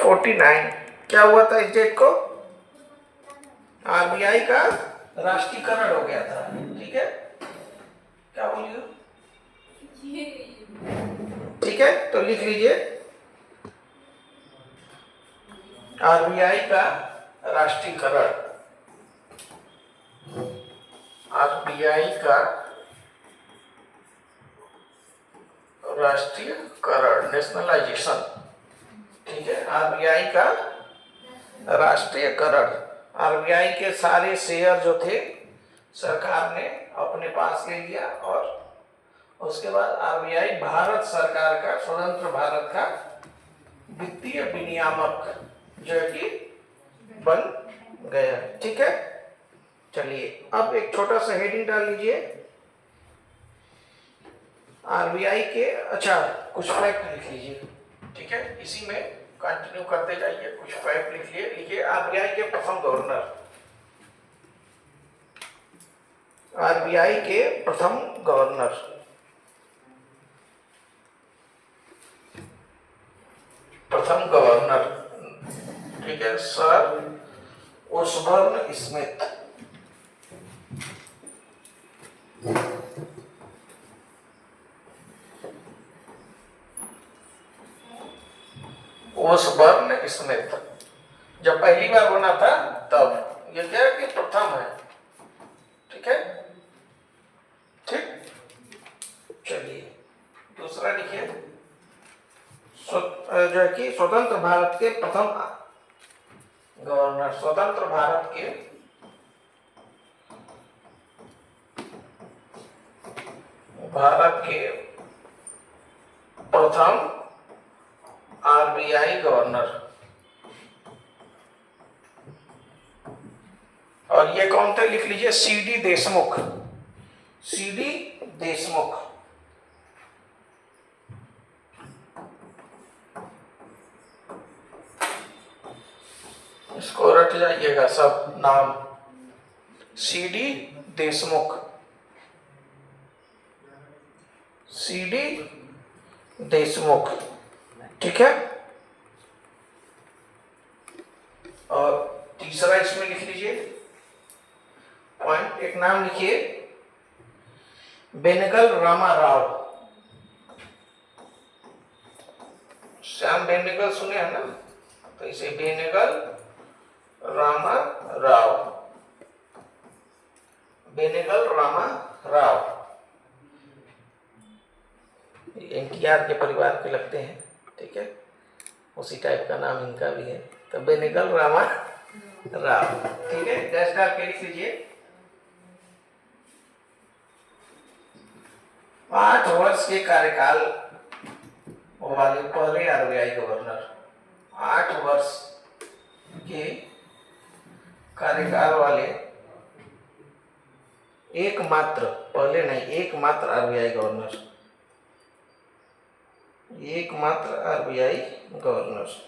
49। क्या हुआ था इस डेट को? आरबीआई का राष्ट्रीयकरण हो गया था। ठीक है, क्या बोलिए? ठीक है, तो लिख लीजिए आरबीआई का राष्ट्रीयकरण। आरबीआई का राष्ट्रीयकरण, नेशनलाइजेशन। ठीक है, आरबीआई का राष्ट्रीयकरण। आरबीआई के सारे शेयर जो थे सरकार ने अपने पास ले लिया और उसके बाद आरबीआई भारत सरकार का, स्वतंत्र भारत का वित्तीय विनियामक जो है कि बन गया। ठीक है, चलिए अब एक छोटा सा हेडिंग डाल लीजिए आरबीआई के। अच्छा, कुछ फैक्ट लिख लीजिए। ठीक है, इसी में कंटिन्यू करते जाइए। कुछ फैक्ट लिखिए आरबीआई के प्रथम गवर्नर। आरबीआई के प्रथम गवर्नर, ठीक है, सर ओसबर्न स्मिथ। ओसबर्न स्मिथ जब पहली बार बना था तब। ये क्या है कि प्रथम है। ठीक है, ठीक। चलिए दूसरा लिखिए, जो है कि स्वतंत्र भारत के प्रथम गवर्नर। स्वतंत्र भारत के प्रथम आरबीआई गवर्नर। और ये कौन थे लिख लीजिए, सीडी देशमुख। सीडी देशमुख। इसको रट जाइएगा सब नाम, सीडी देशमुख। सीडी देशमुख। ठीक है, और तीसरा इसमें लिख लीजिए पॉइंट, एक नाम लिखिए बेनेगल रामा राव। श्याम बेनेगल सुने हैं ना, तो इसे बेनेगल रामा राव। बेनेगल रामा राव एनटीआर के परिवार के लगते हैं। ठीक है, उसी टाइप का नाम इनका भी है, तो बेनेगल रामा राव। ठीक है, डैश डाल के लिख लीजिए 8 वर्ष के कार्यकाल वाले पहले आरबीआई गवर्नर। 8 वर्ष के कार्यकाल वाले एकमात्र, पहले नहीं, एकमात्र आरबीआई गवर्नर। एकमात्र आरबीआई गवर्नर।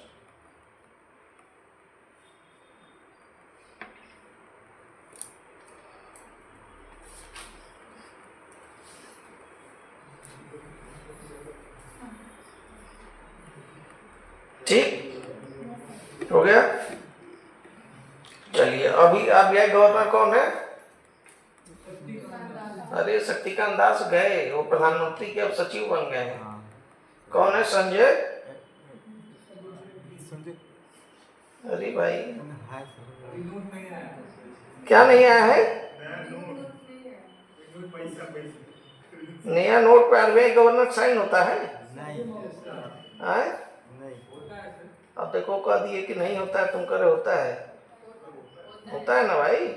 ठीक हो गया। चलिए अभी आरबीआई गवर्नर कौन है? अरे शक्तिकांत दास गए, वो प्रधानमंत्री के अब सचिव बन गए हैं। कौन है? संजय। अरे भाई क्या नहीं आया है? नया नोट पे आरबीआई गवर्नर साइन होता है? नहीं। अब देखो कह दिए कि नहीं होता है, तुम करे होता है। होता है ना भाई।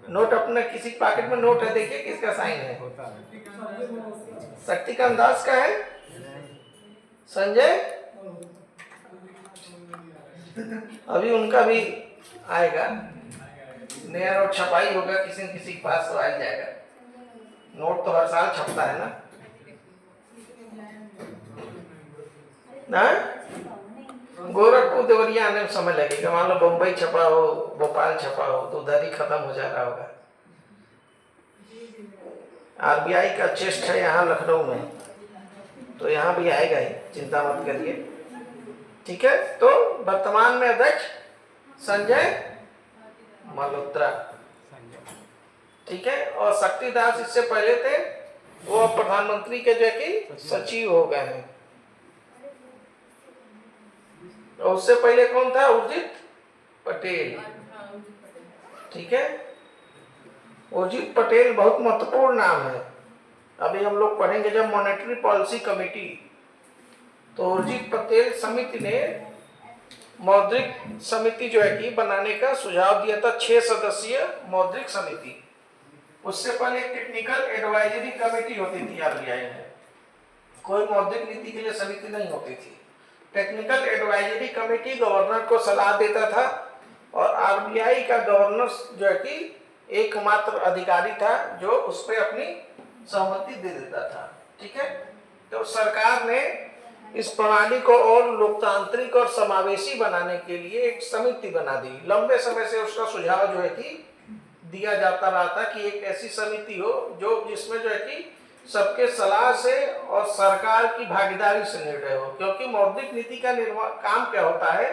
नोट अपने किसी पॉकेट में नोट है, देखिए किसका साइन है। शक्तिकांत दास का है? संजय? अभी उनका भी आएगा, नया नोट छपाई होगा, किसी न किसी के पास तो आ जाएगा। नोट तो हर साल छपता है ना। गोरखपुर देवरिया आने में समय लगेगा। मान लो बम्बई छपा हो, भोपाल छपा हो, तो उधर ही खत्म हो जा रहा होगा। आरबीआई का चेस्ट है यहाँ लखनऊ में, तो यहाँ भी आएगा ही, चिंता मत करिए। ठीक है, तो वर्तमान में अध्यक्ष संजय मल्होत्रा, ठीक है। और शक्तिदास इससे पहले थे, वो अब प्रधानमंत्री के जो कि सचिव हो गए हैं। और उससे पहले कौन था? उर्जित पटेल, ठीक है। उर्जित पटेल बहुत महत्वपूर्ण नाम है। अभी हम लोग पढ़ेंगे जब मॉनेटरी पॉलिसी कमेटी, तो उर्जित पटेल समिति ने मौद्रिक समिति जो है कि बनाने का सुझाव दिया था, 6 सदस्यीय मौद्रिक समिति। उससे पहले टेक्निकल एडवाइजरी कमेटी होती थी आरबीआई में, कोई मौद्रिक नीति के लिए समिति नहीं होती थी। टेक्निकल एडवाइजरी कमेटी गवर्नर को सलाह देता था, और आरबीआई का गवर्नर जो है कि एकमात्र अधिकारी था जो उस पर अपनी सहमति दे देता था, ठीक है। तो सरकार ने इस प्रणाली को और लोकतांत्रिक और समावेशी बनाने के लिए एक समिति बना दी। लंबे समय से उसका सुझाव जो है कि दिया जाता रहा था कि एक ऐसी समिति हो जो जिसमें जो है कि सबके सलाह से और सरकार की भागीदारी से निर्णय हो, क्योंकि मौद्रिक नीति का निर्माण काम क्या होता है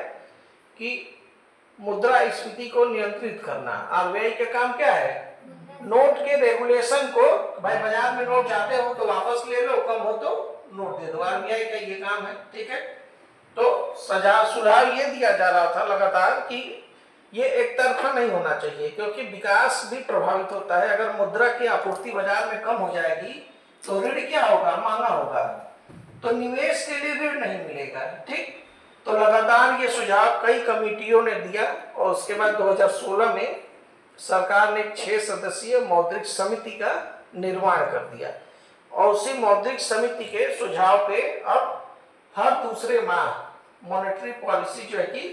कि मुद्रास्फीति को नियंत्रित करना। आरबीआई का काम क्या है? नोट के रेगुलेशन को, भाई बाजार में नोट जाते हो तो वापस ले लो, कम हो तो नोट दे दो, आरबीआई का ये काम है, ठीक है। तो सुझाव ये दिया जा रहा था लगातार कि ये एक तरफा नहीं होना चाहिए, क्योंकि विकास भी प्रभावित होता है। अगर मुद्रा की आपूर्ति बाजार में कम हो जाएगी तो ऋण क्या होगा? महंगा होगा, तो निवेश के लिए ऋण नहीं मिलेगा, ठीक। तो लगातार ये सुझाव कई कमेटियों ने दिया, और उसके बाद 2016 में सरकार ने 6 सदस्यीय मौद्रिक समिति का निर्माण कर दिया, और उसी मौद्रिक समिति के सुझाव पे अब हर दूसरे माह मॉनेटरी पॉलिसी जो है कि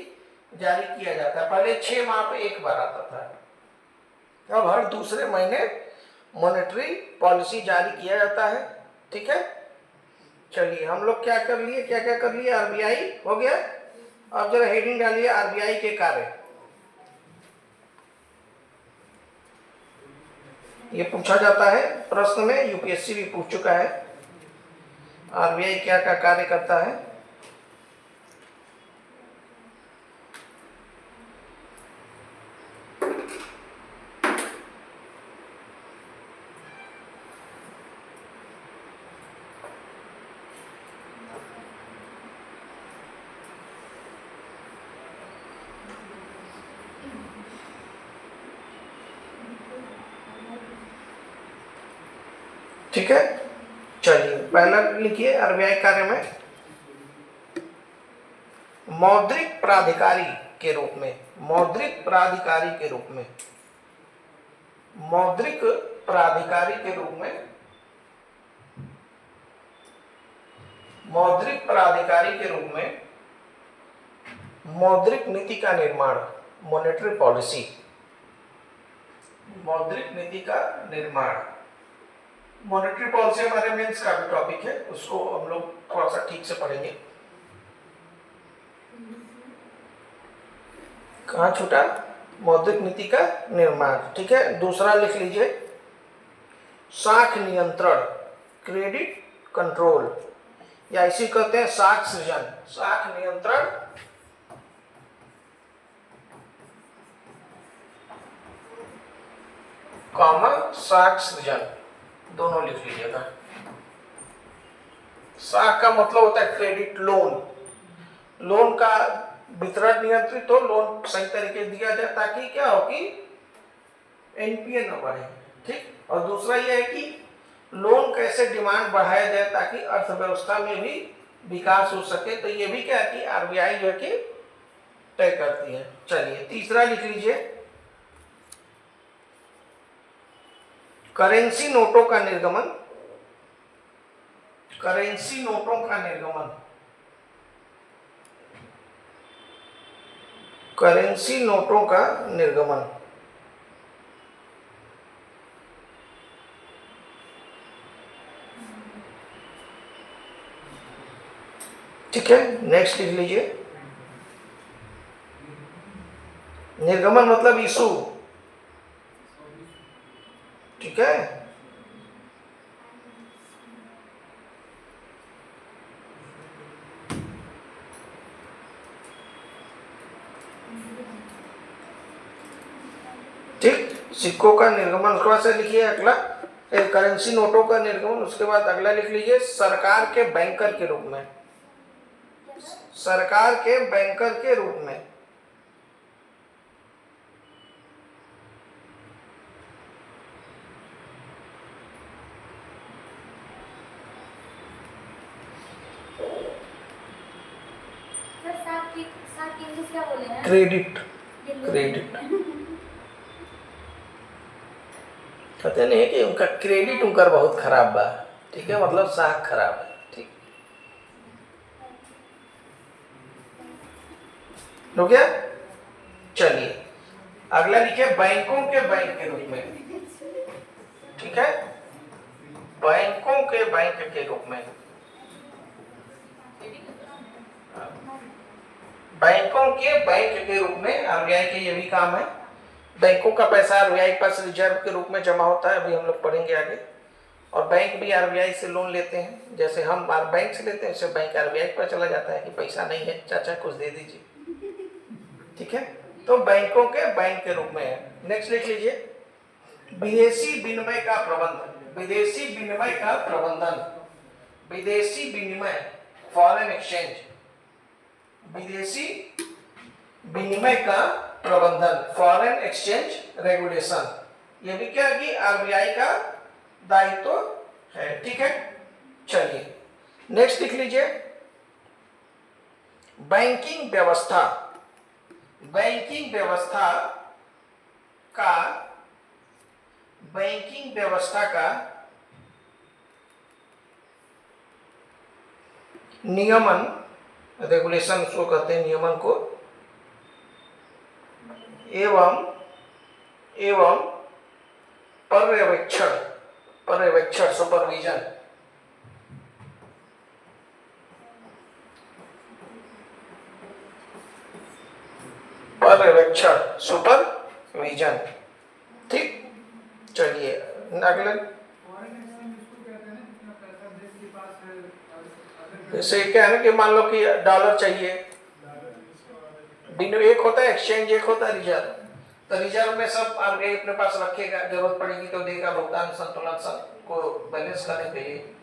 जारी किया जाता है। पहले 6 माह पे एक बार आता था, अब हर दूसरे महीने मॉनेटरी पॉलिसी जारी किया जाता है, ठीक है। चलिए हम लोग क्या कर लिए, क्या क्या कर लिए? आरबीआई हो गया। अब जरा हेडिंग डालिए, आरबीआई के कार्य। ये पूछा जाता है प्रश्न में, यूपीएससी भी पूछ चुका है, आरबीआई क्या क्या कार्य करता है। ठीक है, चलिए पहला लिखिए आरबीआई कार्य में मौद्रिक प्राधिकारी के रूप में, मौद्रिक प्राधिकारी के रूप में, मौद्रिक प्राधिकारी के रूप में, मौद्रिक प्राधिकारी के रूप में मौद्रिक नीति का निर्माण, मॉनेटरी पॉलिसी, मौद्रिक नीति का निर्माण। मॉनेटरी पॉलिसी हमारे मेंस का भी टॉपिक है, उसको हम लोग थोड़ा सा ठीक से पढ़ेंगे। कहाँ छूटा? मौद्रिक नीति का निर्माण, ठीक है। दूसरा लिख लीजिए, साख नियंत्रण, क्रेडिट कंट्रोल, या इसी कहते हैं साख सृजन, साख नियंत्रण कॉमन साख सृजन, दोनों लिख लीजिएगा। साख का मतलब होता है क्रेडिट, लोन, लोन का वितरण नियंत्रित हो, लोन सही तरीके से दिया जाए ताकि क्या हो कि एनपीए न बढ़े, ठीक। और दूसरा यह है कि लोन कैसे डिमांड बढ़ाया जाए ताकि अर्थव्यवस्था में भी विकास हो सके, तो ये भी क्या है कि आरबीआई जो है कि तय करती है। चलिए तीसरा लिख लीजिए, करेंसी नोटों का निर्गमन, करेंसी नोटों का निर्गमन, करेंसी नोटों का निर्गमन, ठीक है। नेक्स्ट लिख लीजिए, निर्गमन मतलब इशू, ठीक है। सिक्कों का निर्गमन, उसके बाद से लिखिए अगला करेंसी नोटों का निर्गमन, उसके बाद अगला लिख लीजिए सरकार के बैंकर के रूप में, सरकार के बैंकर के रूप में। क्रेडिट, क्रेडिट कहते नहीं कि उनका क्रेडिट उनका बहुत खराब बा, ठीक है, मतलब साख खराब है, ठीक हो गया। चलिए अगला लिखिए बैंकों के बैंक के रूप में, ठीक है, बैंकों के बैंक के रूप में। बैंकों के बैंक के रूप में आरबीआई के ये भी काम है। बैंकों का पैसा आरबीआई के पास रिजर्व के रूप में जमा होता है, अभी हम लोग पढ़ेंगे आगे। और बैंक भी आरबीआई से लोन लेते हैं, जैसे हम बैंक से लेते हैं वैसे बैंक आरबीआई पर चला जाता है कि पैसा नहीं है चाचा कुछ दे दीजिए, ठीक है। तो बैंकों के बैंक के रूप में है। नेक्स्ट लिख लीजिए विदेशी विनिमय का प्रबंधन, विदेशी विनिमय का प्रबंधन, विदेशी विनिमय फॉरेन एक्सचेंज, विदेशी विनिमय का प्रबंधन फॉरेन एक्सचेंज रेगुलेशन, ये भी क्या कि आरबीआई का दायित्व है, ठीक है। चलिए नेक्स्ट लिख लीजिए बैंकिंग व्यवस्था, बैंकिंग व्यवस्था का, बैंकिंग व्यवस्था का नियमन, रेगुलेशन उसको कहते हैं नियमन को, एवं पर्यवेक्षण, पर्यवेक्षण सुपरविजन, पर्यवेक्षण सुपरविजन, ठीक। चलिए अगले जैसे क्या है ना कि मान लो कि डॉलर चाहिए, एक होता है एक्सचेंज, एक होता है रिजर्व। तो रिजर्व में सब आरबीआई अपने पास रखेगा, जरूरत पड़ेगी तो देगा भुगतान संतुलन को बैलेंस करने के लिए।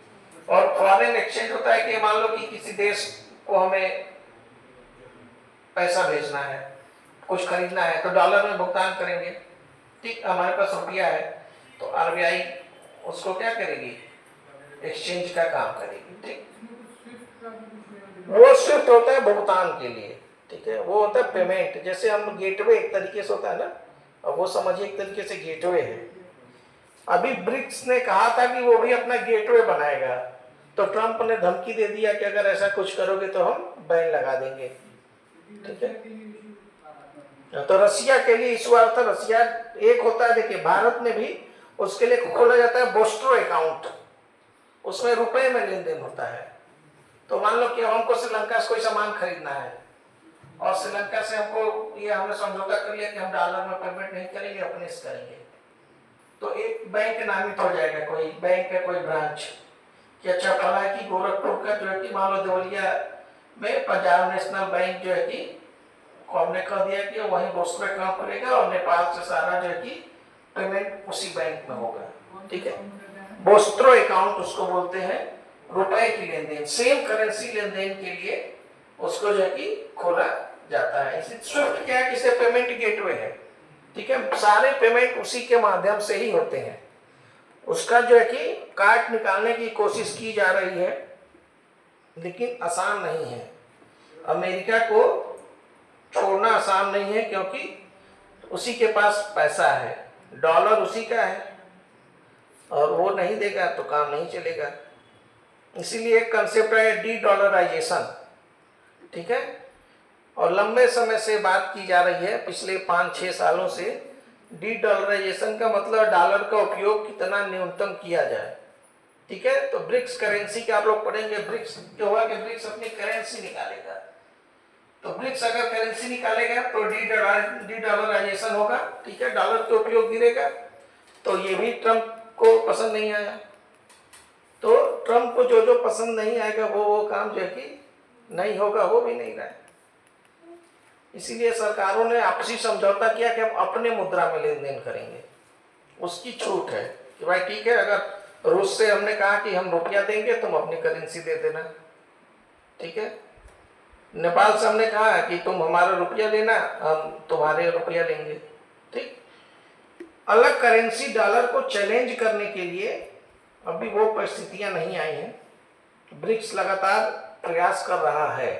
और फॉरेन एक्सचेंज होता है कि मान लो कि किसी देश को हमें पैसा भेजना है, कुछ खरीदना है तो डॉलर में भुगतान करेंगे, ठीक। हमारे पास रुपया है तो आरबीआई उसको क्या करेगी, एक्सचेंज का काम करेगी, ठीक। वो स्विफ्ट होता है भुगतान के लिए, ठीक है, वो होता है पेमेंट, जैसे हम गेटवे एक तरीके से होता है ना, और वो समझिए एक तरीके से गेटवे है। अभी ब्रिक्स ने कहा था कि वो भी अपना गेटवे बनाएगा, तो ट्रंप ने धमकी दे दिया कि अगर ऐसा कुछ करोगे तो हम बैन लगा देंगे, ठीक है। तो रसिया के लिए इस बार था, रसिया एक होता है, देखिए भारत में भी उसके लिए खोला जाता है बोस्ट्रो अकाउंट, उसमें रुपए में लेन देन होता है। तो मान लो कि हमको श्रीलंका से कोई सामान खरीदना है और श्रीलंका से हमको ये हमने समझौता कर लिया कि हम डॉलर में पेमेंट नहीं करेंगे, अपने से करेंगे, तो एक बैंक नामित हो जाएगा, कोई बैंक का कोई ब्रांच कि अच्छा फला की गोरखपुर का जो है कि मान लो देवलिया में पंजाब नेशनल बैंक जो है कि को हमने कह दिया कि वहीं बोस्ट्रो अकाउंट करेगा और नेपाल से सारा जो है कि पेमेंट उसी बैंक में होगा, ठीक है। बोस्ट्रो अकाउंट उसको बोलते हैं, रुपए की लेन देन, सेम करेंसी लेन देन के लिए उसको जो है कि खोला जाता है। इसी स्विफ्ट क्या है कि पेमेंट गेटवे है, ठीक है, सारे पेमेंट उसी के माध्यम से ही होते हैं। उसका जो है कि काट निकालने की कोशिश की जा रही है लेकिन आसान नहीं है। अमेरिका को छोड़ना आसान नहीं है क्योंकि उसी के पास पैसा है, डॉलर उसी का है और वो नहीं देगा तो काम नहीं चलेगा। इसीलिए एक कंसेप्ट है डी डॉलराइजेशन, ठीक है। और लंबे समय से बात की जा रही है, पिछले 5-6 सालों से डी डॉलराइजेशन का मतलब डॉलर का उपयोग कितना न्यूनतम किया जाए, ठीक है। तो ब्रिक्स करेंसी के आप लोग पढ़ेंगे, ब्रिक्स जो हुआ कि ब्रिक्स अपनी करेंसी निकालेगा, तो ब्रिक्स अगर करेंसी निकालेगा तो डी डॉलराइजेशन होगा, ठीक है, डॉलर का उपयोग गिरेगा। तो ये भी ट्रंप को पसंद नहीं आया, तो ट्रंप को जो जो पसंद नहीं आएगा वो काम जो है कि नहीं होगा, हो भी नहीं रहा है। इसीलिए सरकारों ने आपसी समझौता किया कि हम अपने मुद्रा में लेन देन करेंगे, उसकी छूट है कि भाई ठीक है, अगर रूस से हमने कहा कि हम रुपया देंगे, तुम अपनी करेंसी दे देना, ठीक है। नेपाल से हमने कहा कि तुम हमारा रुपया लेना, हम तुम्हारे रुपया लेंगे, ठीक। अलग करेंसी डॉलर को चैलेंज करने के लिए अभी वो परिस्थितियां नहीं आई हैं। ब्रिक्स लगातार प्रयास कर रहा है,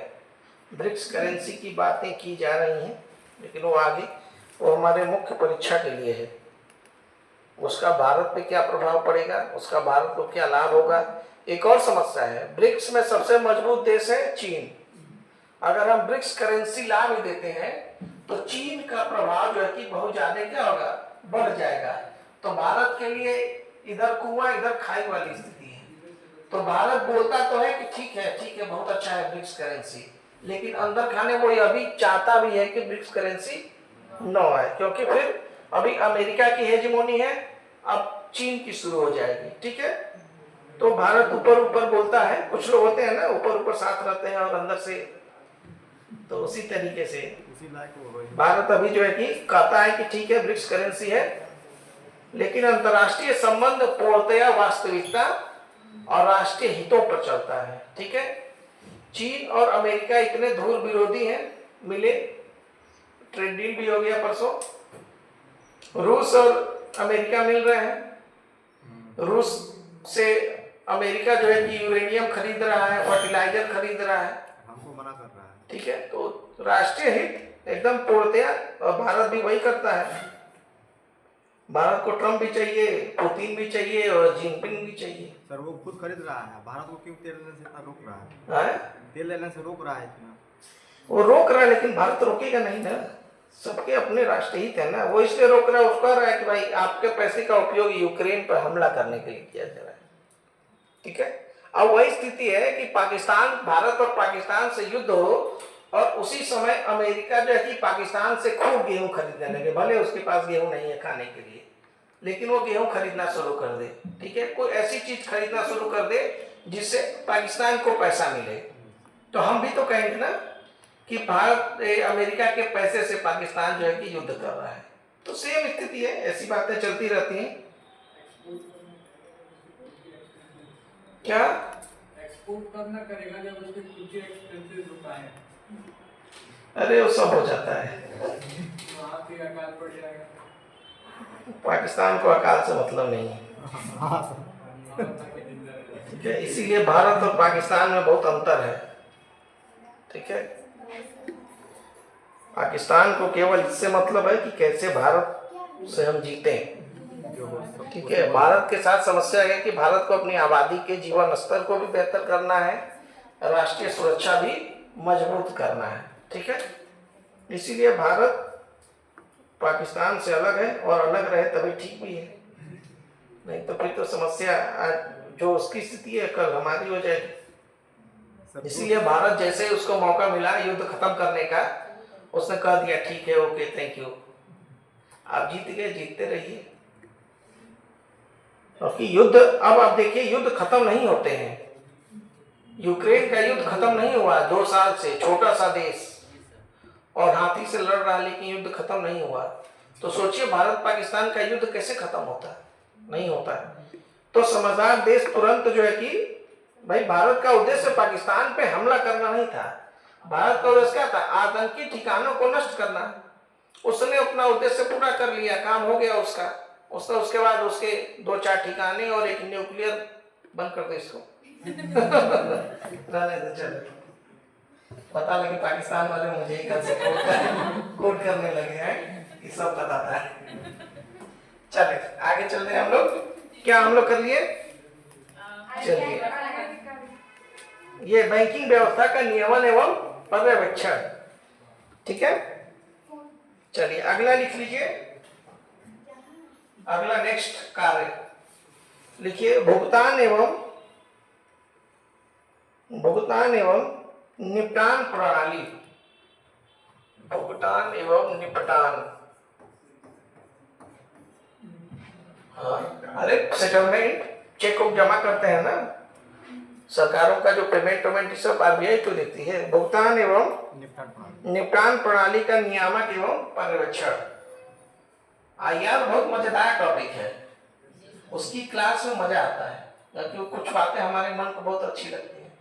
ब्रिक्स करेंसी की बातें की जा रही हैं, लेकिन वो आगे वो हमारे मुख्य परीक्षा के लिए है। उसका भारत पे क्या प्रभाव पड़ेगा, उसका भारत को क्या लाभ होगा। एक और समस्या है, ब्रिक्स में सबसे मजबूत देश है चीन। अगर हम ब्रिक्स करेंसी ला भी देते हैं तो चीन का प्रभाव जो है कि बहुत ज्यादा क्या होगा, बढ़ जाएगा। तो भारत के लिए इधर कुआं इधर खाई वाली स्थिति है। तो भारत बोलता तो है कि ठीक है बहुत अच्छा है ब्रिक्स करेंसी, लेकिन अंदर खाने वो अभी चाहता भी है कि ब्रिक्स करेंसी न आए, क्योंकि फिर अभी अमेरिका की हेजेमोनी है, अब चीन की शुरू हो जाएगी, ठीक है। तो भारत ऊपर ऊपर बोलता है, कुछ लोग होते हैं ना ऊपर ऊपर साथ रहते हैं और अंदर से, तो उसी तरीके से भारत अभी जो है कि कहता है कि ठीक है ब्रिक्स करेंसी है, लेकिन अंतर्राष्ट्रीय संबंध पूर्णतया वास्तविकता और राष्ट्रीय हितों पर चलता है, ठीक है। चीन और अमेरिका इतने धूल विरोधी हैं, मिले, ट्रेड डील भी हो गया परसों, रूस और अमेरिका मिल रहे हैं। रूस से अमेरिका जो है कि यूरेनियम खरीद रहा है, फर्टिलाइजर खरीद रहा है, हमको मना कर रहा है, ठीक है। तो राष्ट्रीय हित एकदम पूर्णतया, और भारत भी वही करता है। भारत को ट्रम्प भी चाहिए, पुतिन भी चाहिए और जिनपिंग भी चाहिए। सर वो खुद खरीद रहा है, भारत को क्यों तेल लेने से इतना रोक रहा है? तेल लेने से रोक रहा है इतना, वो रोक रहा है, लेकिन भारत रोकेगा नहीं ना, सबके अपने राष्ट्रीय हित है ना, वो इसलिए रोक रहा है, उसका रहा है कि भाई आपके पैसे का उपयोग यूक्रेन पर हमला करने के लिए किया जा रहा है, ठीक है। अब वही स्थिति है कि पाकिस्तान, भारत और पाकिस्तान से युद्ध हो और उसी समय अमेरिका जो है कि पाकिस्तान से खूब गेहूं खरीदने लगे, भले उसके पास गेहूं नहीं है खाने के लिए, लेकिन वो गेहूं खरीदना शुरू कर दे, ठीक है। कोई ऐसी चीज खरीदना शुरू कर दे जिससे पाकिस्तान को पैसा मिले, तो हम भी तो कहेंगे ना कि भारत अमेरिका के पैसे से पाकिस्तान जो है कि युद्ध कर रहा है। तो सेम स्थिति है, ऐसी बातें चलती रहती हैं। क्या एक्सपोर्ट करना करेगा जब उसके खुद के एक्सपेंसेस रुकाए, अरे वो सब हो जाता है, वहाँ पे अकाल पड़ जाएगा। पाकिस्तान को अकाल से मतलब नहीं है, ठीक है। इसीलिए भारत और पाकिस्तान में बहुत अंतर है, ठीक है। पाकिस्तान को केवल इससे मतलब है कि कैसे भारत से हम जीते, ठीक है। भारत के साथ समस्या है कि भारत को अपनी आबादी के जीवन स्तर को भी बेहतर करना है, राष्ट्रीय सुरक्षा भी मजबूत करना है, ठीक है। इसीलिए भारत पाकिस्तान से अलग है, और अलग रहे तभी ठीक भी है, नहीं तो फिर तो समस्या जो उसकी स्थिति है कल हमारी हो जाएगी। इसीलिए भारत जैसे उसको मौका मिला युद्ध खत्म करने का, उसने कह दिया ठीक है, ओके थैंक यू, आप जीत गए, जीतते रहिए। क्योंकि युद्ध, अब आप देखिए युद्ध खत्म नहीं होते हैं, यूक्रेन का युद्ध खत्म नहीं हुआ 2 साल से, छोटा सा देश और हाथी से लड़ रहा, लेकिन युद्ध खत्म नहीं हुआ। तो सोचिए भारत पाकिस्तान का युद्ध कैसे खत्म होता है, नहीं होता है। तो समझदार देश तुरंत जो है कि भाई भारत का उद्देश्य पाकिस्तान पे हमला करना नहीं था, भारत का उद्देश्य क्या था, आतंकी ठिकानों को नष्ट करना। उसने अपना उद्देश्य पूरा कर लिया, काम हो गया उसका। उसने उसके बाद उसके 2-4 ठिकाने और एक न्यूक्लियर बंद कर दे इसको रहने दे, चलो पता लगे पाकिस्तान वाले मुझे ही कल से कोट करने लगे हैं कि सब पता था। चले आगे चल रहे हम लोग, क्या हम लोग कर लिए, चलिए ये बैंकिंग व्यवस्था का नियमन एवं पर्यवेक्षण, ठीक है। चलिए अगला लिख लीजिए, अगला नेक्स्ट कार्य लिखिए, भुगतान एवं निपटान प्रणाली। भुगतान एवं निपटान, हाँ, अरे सेटलमेंट, चेक को जमा करते हैं ना, सरकारों का जो पेमेंट सब आरबीआई तो देती है। भुगतान एवं निपटान प्रणाली का नियामक एवं पर्यवेक्षण, आईआर बहुत मजेदार टॉपिक है, उसकी क्लास में मजा आता है क्योंकि कुछ बातें हमारे मन को बहुत अच्छी लगती हैं।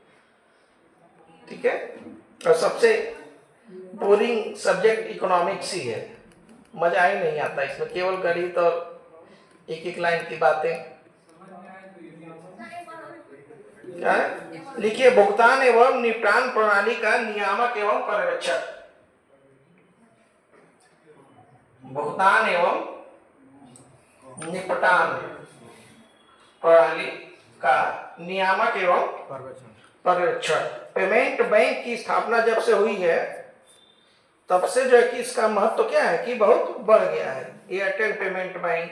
ठीक है, और सबसे बोरिंग सब्जेक्ट इकोनॉमिक्स ही है, मजा ही नहीं आता इसमें, केवल गणित और एक एक लाइन की बातें। क्या है? लिखिए, भुगतान एवं निपटान प्रणाली का नियामक एवं पर्यवेक्षक। भुगतान एवं निपटान प्रणाली का नियामक एवं पर्यवेक्षण। पेमेंट बैंक की स्थापना जब से हुई है तब से जो है कि इसका महत्व क्या है कि बहुत बढ़ गया है। Airtel payment bank,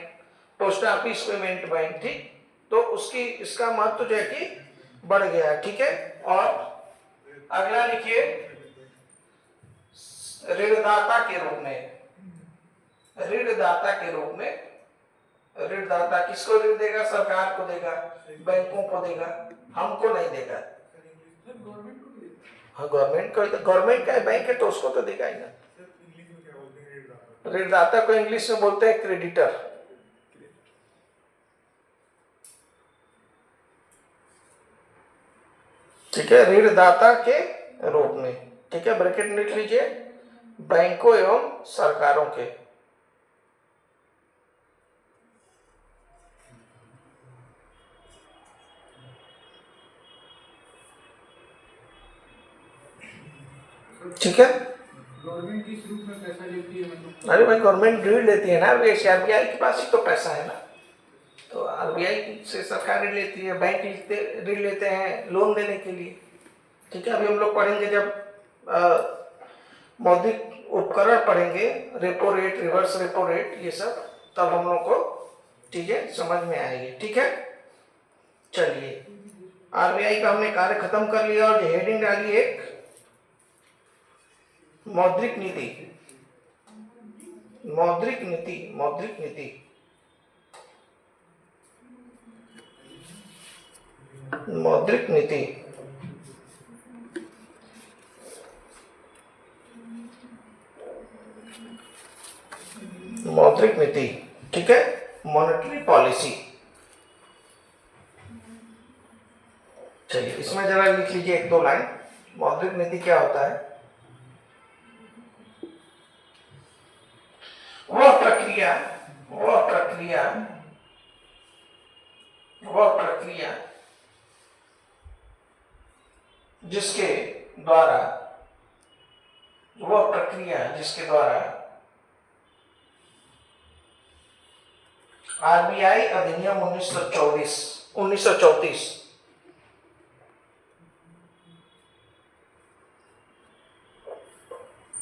post office payment bank, ठीक, तो उसकी इसका महत्व जो है कि बढ़ गया है। ठीक है, और अगला लिखिए, ऋणदाता के रूप में। ऋणदाता के रूप में, ऋणदाता किसको ऋण देगा? सरकार को देगा, बैंकों को देगा, हमको नहीं देगा। हाँ, गवर्नमेंट को, गवर्नमेंट का बैंक है तो उसको तो देगा ही ना। ऋणदाता को इंग्लिश में बोलते हैं क्रेडिटर। ठीक है, ऋणदाता के रूप में। ठीक है, ब्रैकेट में लिख लीजिए, बैंकों एवं सरकारों के। ठीक है, गवर्नमेंट किस रूप में पैसा लेती है मतलब? अरे भाई, गवर्नमेंट ऋण लेती है ना, आरबीआई के पास ही तो पैसा है ना, तो आरबीआई से सरकार ऋण लेती है, बैंक ऋण लेते हैं लोन देने के लिए। ठीक है, अभी हम लोग पढ़ेंगे जब मौद्रिक उपकरण पढ़ेंगे, repo rate, reverse repo rate, ये सब, तब हम लोग को चीजें समझ में आएगी। ठीक है, चलिए, आरबीआई का हमने कार्य खत्म कर लिया और हेडिंग डाली एक मौद्रिक नीति। मौद्रिक नीति, मौद्रिक नीति, मौद्रिक नीति। मौद्रिक नीति, ठीक है, मॉनेटरी पॉलिसी। चलिए, इसमें जरा लिख लीजिए एक दो लाइन, मौद्रिक नीति क्या होता है। वह प्रक्रिया, वह प्रक्रिया, वह प्रक्रिया जिसके द्वारा, वह प्रक्रिया जिसके द्वारा आरबीआई अधिनियम 1934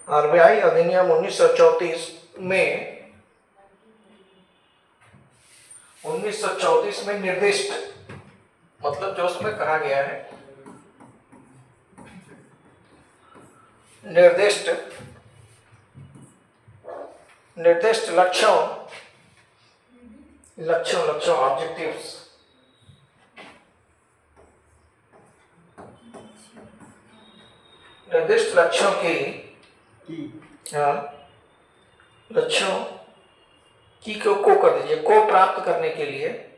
आरबीआई अधिनियम 1934 में 1934 में निर्दिष्ट, मतलब जो उसमें कहा गया है, निर्दिष्ट लक्ष्यों, ऑब्जेक्टिव्स, निर्दिष्ट लक्ष्यों की, लक्ष्यों की को कर दीजिए, को प्राप्त करने के लिए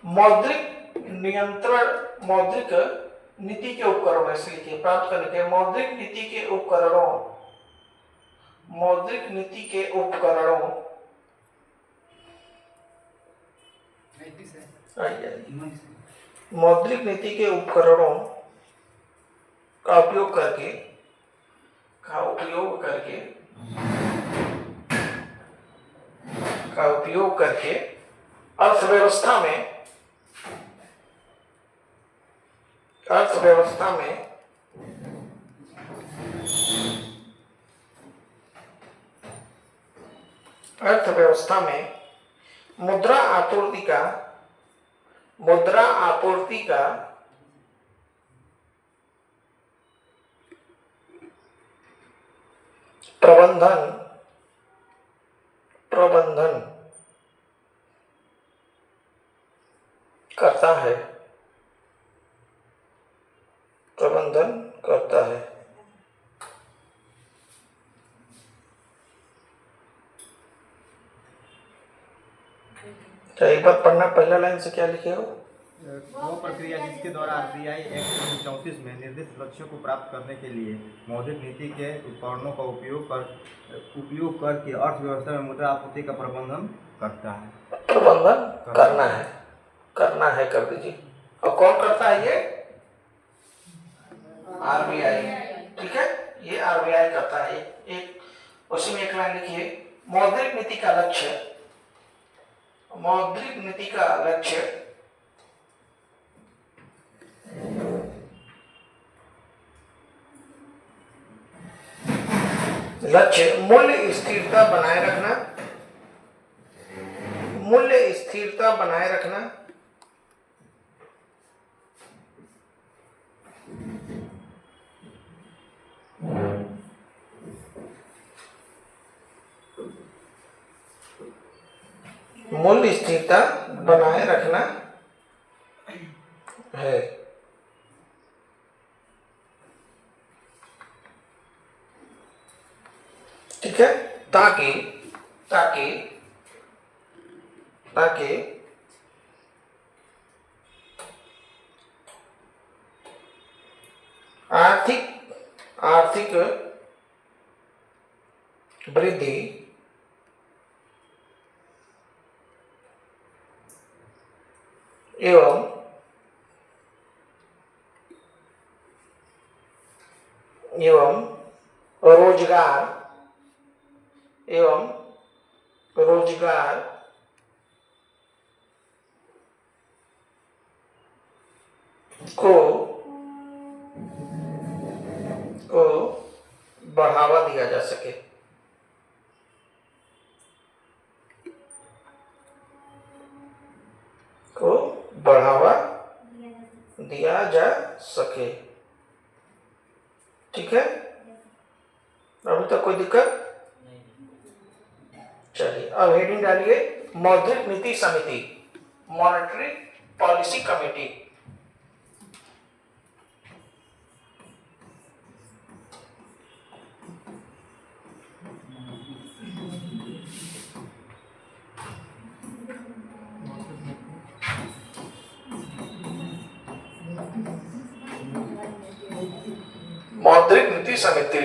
मौद्रिक नियंत्रण, मौद्रिक नीति के उपकरणों, ऐसे लिखिए, प्राप्त करने के मौद्रिक नीति के उपकरणों, मौद्रिक नीति के उपकरणों, मौद्रिक नीति के उपकरणों का उपयोग करके, अर्थव्यवस्था में मुद्रा आपूर्ति का प्रबंधन करता है। क्या एक बार पढ़ना, पहला लाइन से क्या लिखे हो? वो प्रक्रिया जिसके द्वारा आरबीआई एक्ट 1934 में निर्दिष्ट लक्ष्यों को प्राप्त करने के लिए मौद्रिक नीति के उपकरणों का उपयोग करके अर्थव्यवस्था में मुद्रा आपूर्ति का प्रबंधन करता है। प्रबंधन करना है कर दीजिए। और कौन करता है? ये आरबीआई। ठीक है, ये आरबीआई करता है। एक उसी में एक लाइन लिखिए, मौद्रिक नीति का लक्ष्य, मौद्रिक नीति का लक्ष्य मूल्य स्थिरता बनाए रखना, मूल्य स्थिरता बनाए रखना, मूल्य स्थिरता बनाए रखना है। ठीक है, ताकि ताकि ताकि आर्थिक वृद्धि एवं रोजगार को बढ़ावा दिया जा सके। ठीक है, अभी तक कोई दिक्कत? चलिए अब हेडिंग डालिए, मौद्रिक नीति समिति, मॉनेटरी पॉलिसी कमेटी। मौद्रिक नीति समिति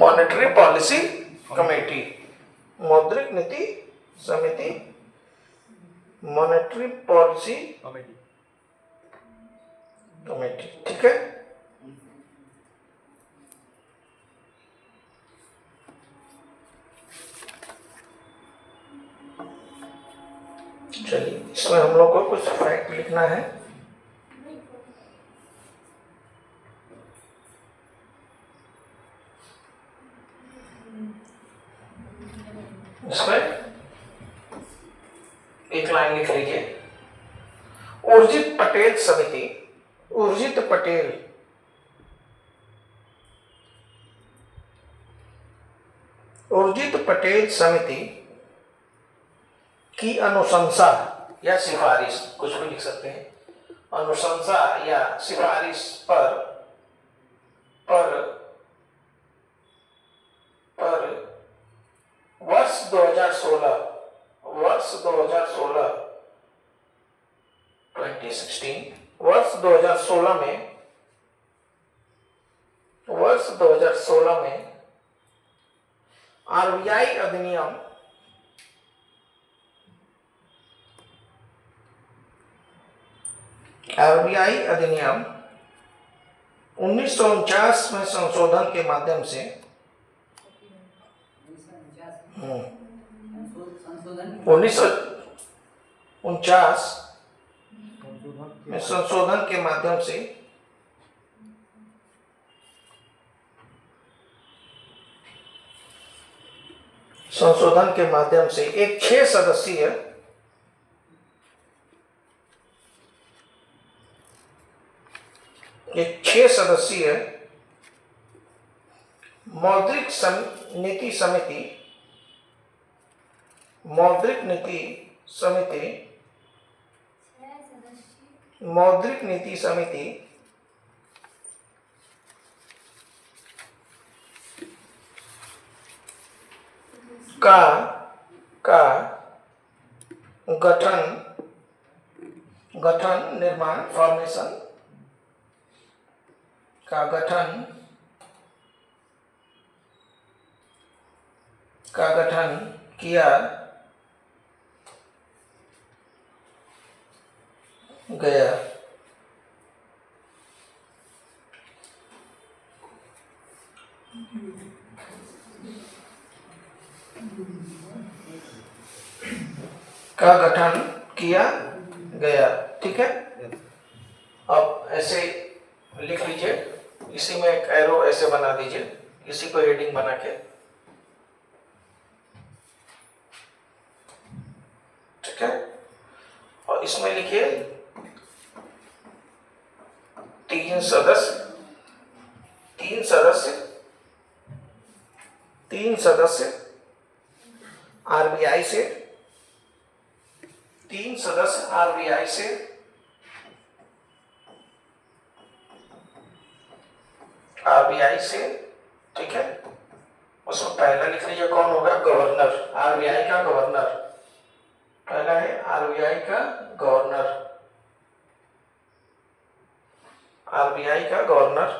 मॉनेटरी पॉलिसी कमेटी, मौद्रिक नीति समिति, मॉनेटरी पॉलिसी कमेटी। ठीक है, चलिए इसमें हम लोग को कुछ फैक्ट लिखना है। इसमें एक लाइन लिख लीजिए, उर्जित पटेल समिति, उर्जित पटेल समिति की अनुशंसा या सिफारिश, कुछ भी लिख सकते हैं, अनुशंसा या सिफारिश पर वर्ष 2016 2016 वर्ष 2016 में आरबीआई अधिनियम 1949 में संशोधन के माध्यम से 1949 में संशोधन के माध्यम से एक 6 सदस्यीय नीति समिति, मौद्रिक नीति समिति का गठन निर्माण फॉर्मेशन का गठन किया गया। ठीक है, अब ऐसे लिख लीजिए, इसी में एक एरो ऐसे बना दीजिए, इसी को हेडिंग बना के, ठीक है। और इसमें लिखिए 3 सदस्य आरबीआई से, 3 सदस्य आरबीआई से ठीक है। उसमें पहला लिख लीजिए कौन होगा, गवर्नर, आरबीआई का गवर्नर। पहला है आरबीआई का गवर्नर,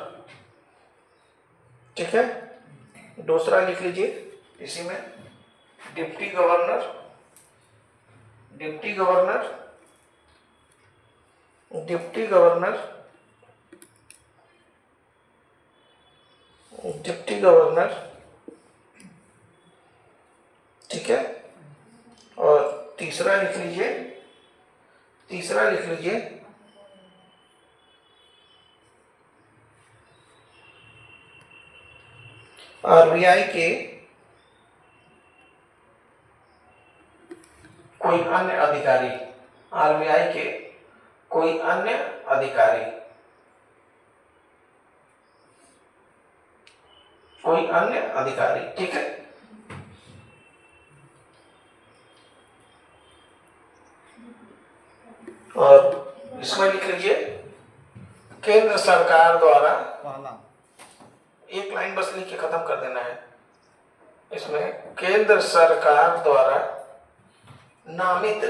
ठीक है। दूसरा लिख लीजिए इसी में डिप्टी गवर्नर, ठीक है। और तीसरा लिख लीजिए आरबीआई के कोई अन्य अधिकारी, ठीक है। और इसमें लिख लीजिए केंद्र सरकार द्वारा, एक लाइन बस लिख के खत्म कर देना है। इसमें केंद्र सरकार द्वारा नामित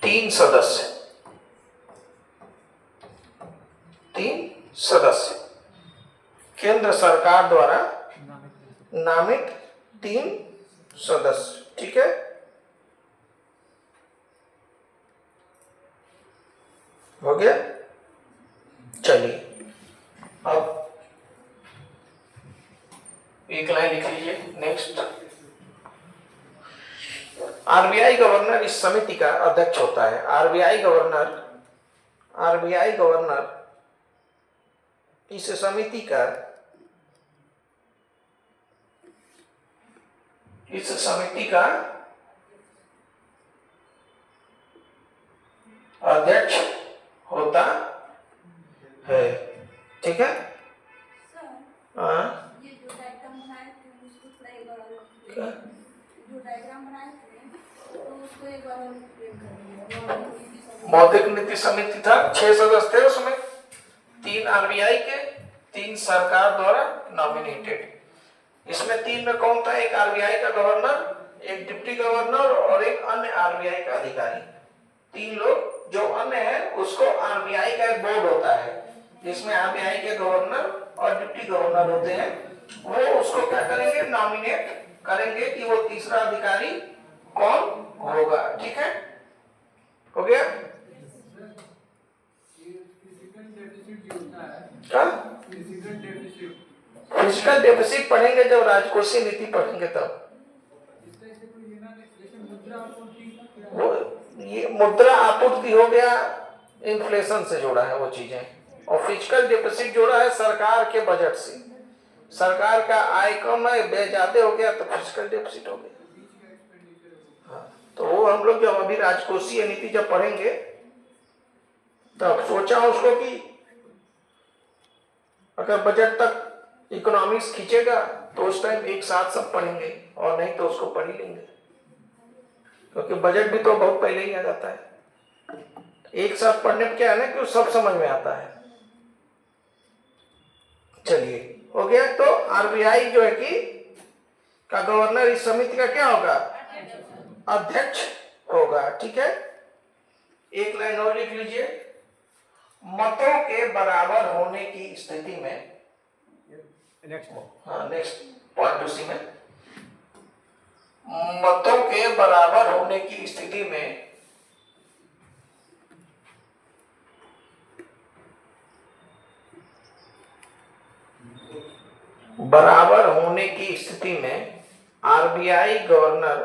3 सदस्य, केंद्र सरकार द्वारा नामित 3 सदस्य, ठीक है। हो गया, चलिए अब एक लाइन लिख लीजिए नेक्स्ट। आरबीआई गवर्नर इस समिति का अध्यक्ष होता है। आरबीआई गवर्नर इस समिति का अध्यक्ष होता है, ठीक है। हाँ, ये जो डायग्राम बनाए थे उसको थोड़ा एक बार और क्या? जो डायग्राम बनाए थे तो उसको एक बार और एक्सप्लेन करेंगे। मौद्रिक नीति समिति था, 6 सदस्य थे, उसमें 3 आरबीआई के, 3 सरकार द्वारा नॉमिनेटेड। इसमें 3 में कौन था, एक आरबीआई का गवर्नर, एक डिप्टी गवर्नर और एक अन्य आरबीआई का अधिकारी। 3 लोग, जो अन्य है उसको आरबीआई का एक बोर्ड होता है जिसमें आरबीआई के गवर्नर और डिप्टी गवर्नर होते हैं। वो उसको क्या करेंगे, नॉमिनेट करेंगे कि वो तीसरा अधिकारी कौन होगा, ठीक है। हो गया क्या? फिस्कल डेफिसिट पढ़ेंगे जब राजकोषीय नीति पढ़ेंगे तब। वो ये मुद्रा आपूर्ति हो गया, इन्फ्लेशन से जुड़ा है वो चीजें, और फिस्कल डेफिसिट जोड़ा है सरकार के बजट से। सरकार का आय कम है, व्यय ज्यादा हो गया तो फिस्कल डेफिसिट हो गया। हाँ, तो वो हम लोग जब अभी राजकोषीय नीति जब पढ़ेंगे तब सोचा उसको कि अगर बजट तक इकोनॉमिक्स खींचेगा तो उस टाइम एक साथ सब पढ़ेंगे, और नहीं तो उसको पढ़ ही लेंगे, क्योंकि बजट भी तो बहुत पहले ही आ जाता है। एक साथ पढ़ने में क्या है ना कि वो सब समझ में आता है। चलिए, हो गया। तो आरबीआई जो है कि का गवर्नर इस समिति का क्या होगा? अध्यक्ष होगा। ठीक है, एक लाइन और लिख लीजिए। मतों के बराबर होने की स्थिति में, नेक्स्ट पॉइंट उसी में, मतों के बराबर होने की स्थिति में आरबीआई गवर्नर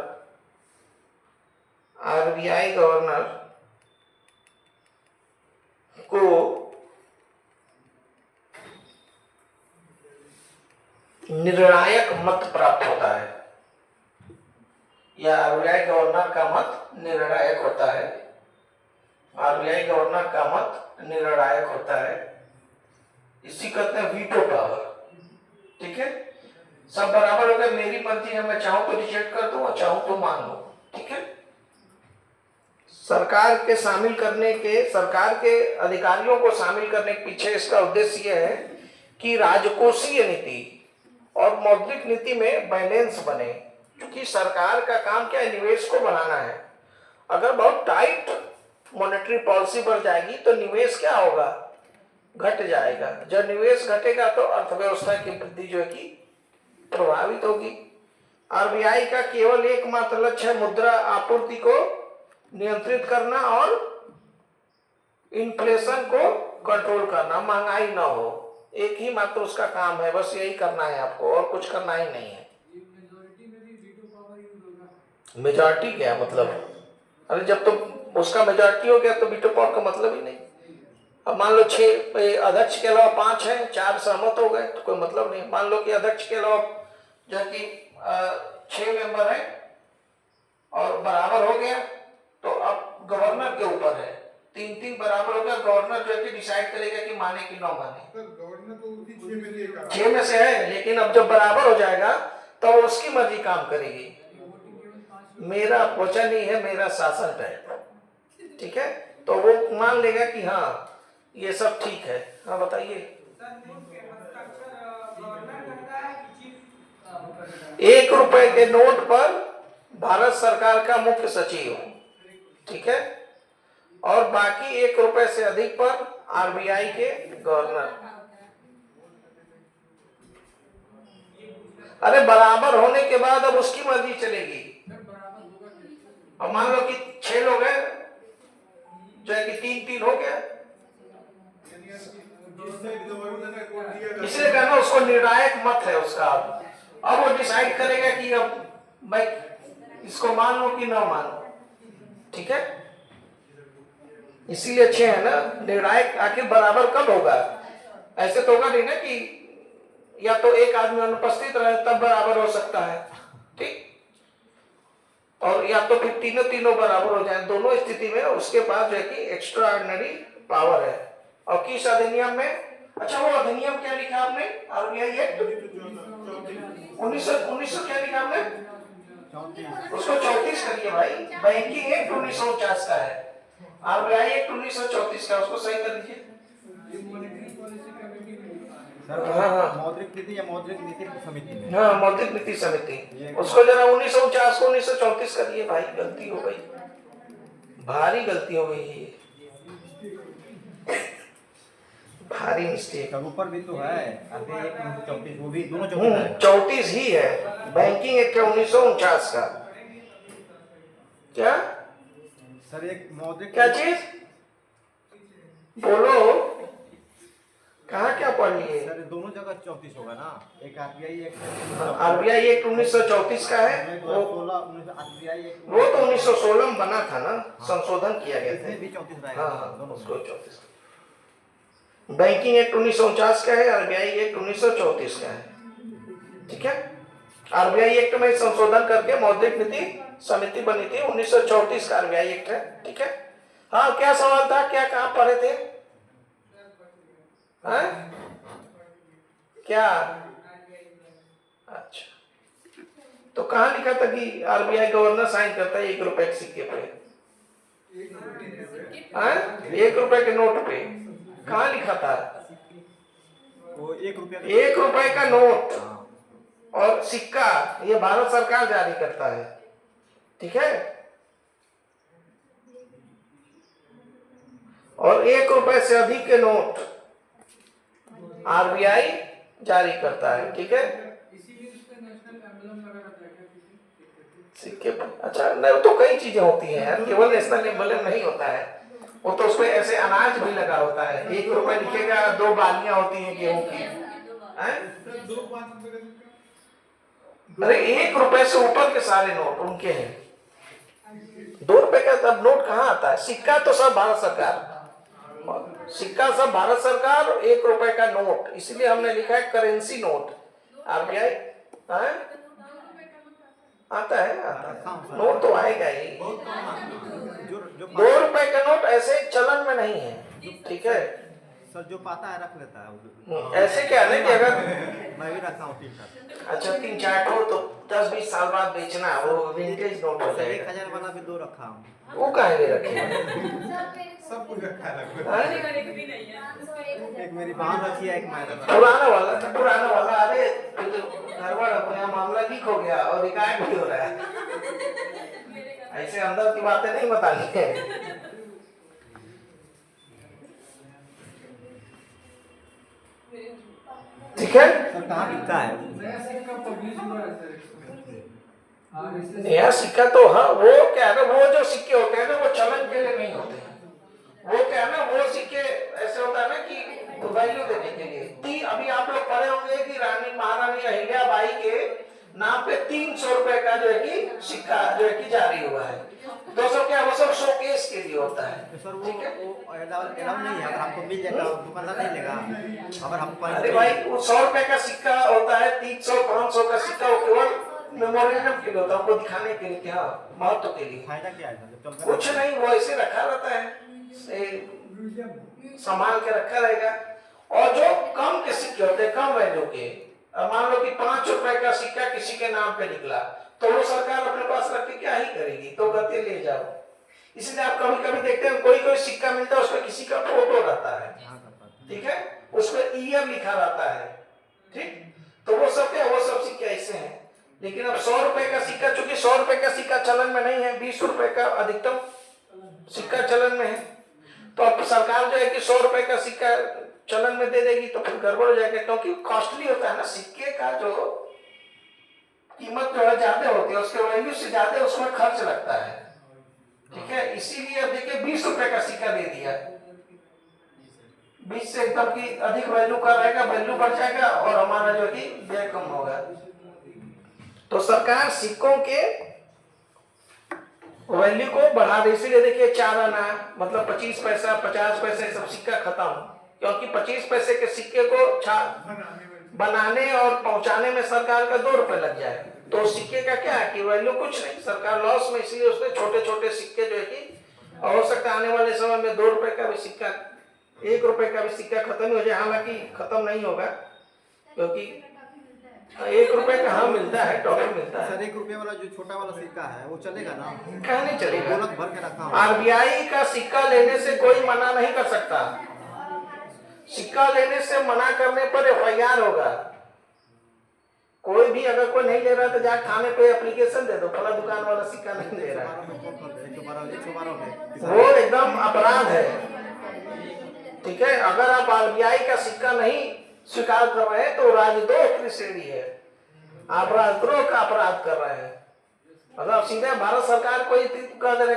को निर्णायक मत प्राप्त होता है, या आरबीआई गवर्नर का मत निर्णायक होता है। आरबीआई गवर्नर का मत निर्णायक होता है, इसी कहते हैं वीटो पावर। ठीक है, सब बराबर हो गए, मेरी मर्जी है, मैं चाहूं तो रिजेक्ट कर दूं और चाहूं तो मान लूं। ठीक है, सरकार के अधिकारियों को शामिल करने के पीछे इसका उद्देश्य यह है कि राजकोषीय नीति और मौद्रिक नीति में बैलेंस बने, क्योंकि सरकार का काम क्या है? निवेश को बढ़ाना है। अगर बहुत टाइट मॉनेटरी पॉलिसी बढ़ जाएगी तो निवेश क्या होगा? घट जाएगा। जब निवेश घटेगा तो अर्थव्यवस्था की वृद्धि जो है कि प्रभावित होगी। आरबीआई का केवल एकमात्र लक्ष्य है मुद्रा आपूर्ति को नियंत्रित करना और इन्फ्लेशन को कंट्रोल करना, महंगाई ना हो। एक ही मात्र उसका काम है, बस यही करना है आपको, और कुछ करना ही नहीं है। मेजॉरिटी में भी वीटो पावर यूज होगा। मेजॉरिटी क्या मतलब? अरे जब तो उसका मेजॉरिटी हो गया तो वीटो पावर का मतलब ही नहीं। अब मान लो 6 अध्यक्ष के अलावा 5 हैं, 4 सहमत हो गए तो कोई मतलब नहीं। मान लो कि अध्यक्ष के अलावा जो कि 6 मेंबर हैं और बराबर हो गया, तो अब गवर्नर के ऊपर है। 3-3 बराबर हो गया, गवर्नर जो है कि डिसाइड करेगा कि माने कि ना माने। गवर्नर तो उसी 6 में से एक आता है। 6 में से है, लेकिन अब जब बराबर हो जाएगा तो उसकी मर्जी काम करेगी। मेरा वचन ही है, मेरा शासन है। ठीक है, तो वो मान लेगा कि हाँ ये सब ठीक है। हाँ बताइए। 1 रुपए के नोट पर भारत सरकार का मुख्य सचिव, ठीक है, और बाकी 1 रुपए से अधिक पर आरबीआई के गवर्नर। अरे बराबर होने के बाद अब उसकी मर्जी चलेगी। अब मान लो कि 6 लोग हैं, जो है कि 3-3 हो गया, इसलिए कहना उसको निर्णायक मत है उसका। अब वो डिसाइड करेगा कि अब मैं इसको मान लूं कि ना मान लूं। ठीक है, इसीलिए अच्छे है ना निर्णायक। आखिर बराबर कब होगा? ऐसे तो होगा नहीं ना कि या तो एक आदमी अनुपस्थित रहे तब बराबर हो सकता है, ठीक, और या तो फिर तीनों बराबर हो जाए। दोनों स्थिति में उसके पास जो है कि एक्स्ट्रा ऑर्डिनरी पावर है। और किस अधिनियम में? अच्छा, वो अधिनियम क्या लिखा आपने? आरबीआई एक्ट 1900 क्या लिखा आपने? उसको 34 करिए भाई। बैंकिंग एक्ट 1949 का है, आरबीआई एक्ट 1934 का, उसको सही कर लीजिए। हाँ, मौद्रिक नीति या मौद्रिक नीति समिति में। हाँ, मौद्रिक नीति समिति, उसको जरा 1949 को 1934 करिए भाई। गलती हो गई, भारी गलती हो गई है, भारी मिस्टेक। ऊपर भी तो है आरबीआई एक्ट 1934, वो भी दोनों 34 ही है। बैंकिंग एक्ट 1949 का क्या? सर एक मौद्रिक क्या चीज बोलो, कहाँ क्या पढ़ लिए? सर दोनों जगह 34 होगा ना। एक आरबीआई एक्ट, आरबीआई एक्ट 1934 का है, वो तो 1916 में बना था ना, संशोधन किया गया था। भी 34 हाँ हाँ, उसको 34। बैंकिंग एक्ट 1949 का है, आरबीआई एक्ट 1934 का है। ठीक है, आरबीआई एक्ट में संशोधन करके मौद्रिक नीति समिति बनी थी, 1934 का आरबीआई एक्ट है। ठीक है, हाँ, क्या सवाल था, क्या कहाँ पढ़े थे? हाँ? क्या? अच्छा, तो कहाँ लिखा था कि आरबीआई गवर्नर साइन करता है 1 रुपए के सिक्के पे? हाँ? 1 रुपए के नोट पे कहाँ लिखा था? वो 1 रुपया 1 रुपए का नोट हाँ। और सिक्का ये भारत सरकार जारी करता है, ठीक है? और 1 रुपए से अधिक के नोट आरबीआई जारी करता है, ठीक है? इसीलिए उस पे नेशनल एम्बलम लगा रहता है क्या किसी सिक्के पर? अच्छा, नहीं, तो कई चीजें होती हैं यार, केवल नेशनल एम्बलम नहीं होता है, वो तो उसमें ऐसे अनाज भी लगा होता है। 1 रुपए लिखेगा, 2 बालियां होती हैं गेहूं की। हैं? सर 2-5 रुपए का सिक्का। अरे 1 रुपए से ऊपर के सारे नोट उनके हैं। 2 रुपए का तब नोट कहाँ आता है? सिक्का तो सब भारत सरकार, सिक्का सब भारत सरकार, 1 रुपए का नोट, इसलिए हमने लिखा है करेंसी नोट। आरबीआई आता है, नोट तो आएगा ही। जो 2 रुपए का नोट ऐसे चलन में नहीं है, ठीक है? सर जो पाता है रख लेता है ऐसे क्या है कि अगर मैं भी रखा हूँ 3 अच्छा 3-4 ठो तो 10-20 साल बाद बेचना, वो विंटेज नोट हो सर। जाएगा। 1000 वाला भी 2 रखा हूँ। वो काहे रखे? सब कुछ रखा है लगभग। एक मेरी बहन रखी है, एक मैं रखा पुराना वाला था, पुराना वाला। अरे गड़बड़ अपना मामला लीक हो गया और रिकॉर्ड भी हो रहा है, ऐसे अंदर की बातें नहीं बतानी है। ठीक है, सर कहाँ बिकता है? नया सिक्का पब्लिश हुआ है सर। नया सिक्का तो हाँ, वो क्या है ना, वो जो सिक्के होते हैं ना वो चलन के लिए नहीं होते हैं। वो क्या है ना, वो सिक्के ऐसे होता है ना कि वैल्यू देने के लिए। अभी आप लोग पढ़े होंगे कि रानी महारानी अहिल्याबाई के नाम पे 300 रुपए का जो है कि सिक्का जो है कि जारी हुआ है। तो सब क्या, वो सब शोकेस के लिए होता है। तो सर ठीक है, वो एलाउ नहीं है, अगर हमको मिल जाएगा दुकानदार नहीं लेगा। अगर हमको अरे भाई वो 100 रुपए का सिक्का होता है, 300-500 का सिक्का वो केवल मेमोरियम के लिए होता है, उनको दिखाने के लिए, क्या महत्व के लिए। फायदा क्या है सर? जब कुछ नहीं, वो ऐसे रखा रहता है, संभाल के रखा रहेगा। और जो कम के सिक्के होते हैं, कम वैल्यू के, मान लो कि 5 रुपए का सिक्का किसी के नाम पे निकला, तो वो सरकार अपने पास रख के क्या ही करेगी, तो कहते ले जाओ। इसलिए आप कभी कभी देखते हैं कोई कोई सिक्का मिलता है, उसमें किसी का फोटो रहता है, ठीक है, उसमें ईयर लिखा रहता है, ठीक। तो वो सब क्या, वो सब सिक्के ऐसे हैं। लेकिन अब 100 रुपए का सिक्का, चूंकि 100 रुपए का सिक्का चलन में नहीं है, 20 रुपए का अधिकतम सिक्का चलन में है, तो अब सरकार जो है कि 100 रुपए का सिक्का चलन में दे देगी, तो फिर गड़बड़ हो जाएगा, क्योंकि कॉस्टली होता है ना सिक्के का, जो कीमत जो है ज्यादा होती है, उसके वैल्यू से ज्यादा उसमें खर्च लगता है, ठीक है। इसीलिए अब देखिए 20 रुपए का सिक्का दे दिया, 20 से एकदम की अधिक वैल्यू का रहेगा, वैल्यू बढ़ जाएगा और हमारा जो कि व्यय कम होगा। तो सरकार सिक्कों के वैल्यू को बढ़ा दे, इसीलिए देखिए 4 आना मतलब 25 पैसा, 50 पैसे सब सिक्का खत्म, क्योंकि 25 पैसे के सिक्के को बनाने और पहुंचाने में सरकार का 2 रुपए लग जाए, तो सिक्के का क्या है कि वैल्यू कुछ नहीं, सरकार लॉस में। इसलिए उसने छोटे छोटे सिक्के जो है कि, हो सकता है आने वाले समय में 2 रुपए का भी सिक्का, 1 रुपए का भी सिक्का खत्म हो जाए, हालांकि खत्म नहीं होगा, क्योंकि 1 रुपए का हाँ मिलता है, टॉफी मिलता है। सर 1 रुपये वाला जो छोटा वाला सिक्का है वो चलेगा ना? क्या नहीं चलेगा, गोलक भर के रखा हूँ। आरबीआई का सिक्का लेने से कोई मना नहीं कर सकता, सिक्का लेने से मना करने पर एफआईआर होगा। कोई भी अगर कोई नहीं ले रहा तो जाकर थाने पे एप्लीकेशन दे दो, फला दुकान वाला सिक्का नहीं दे रहा है, 112 वो एकदम अपराध है, ठीक है। अगर आप आरबीआई का सिक्का नहीं स्वीकार कर रहे हैं तो राजद्रोह की श्रेणी है, आप राजद्रोह का अपराध कर रहे हैं। मतलब सीधे भारत सरकार को कह दे रहे,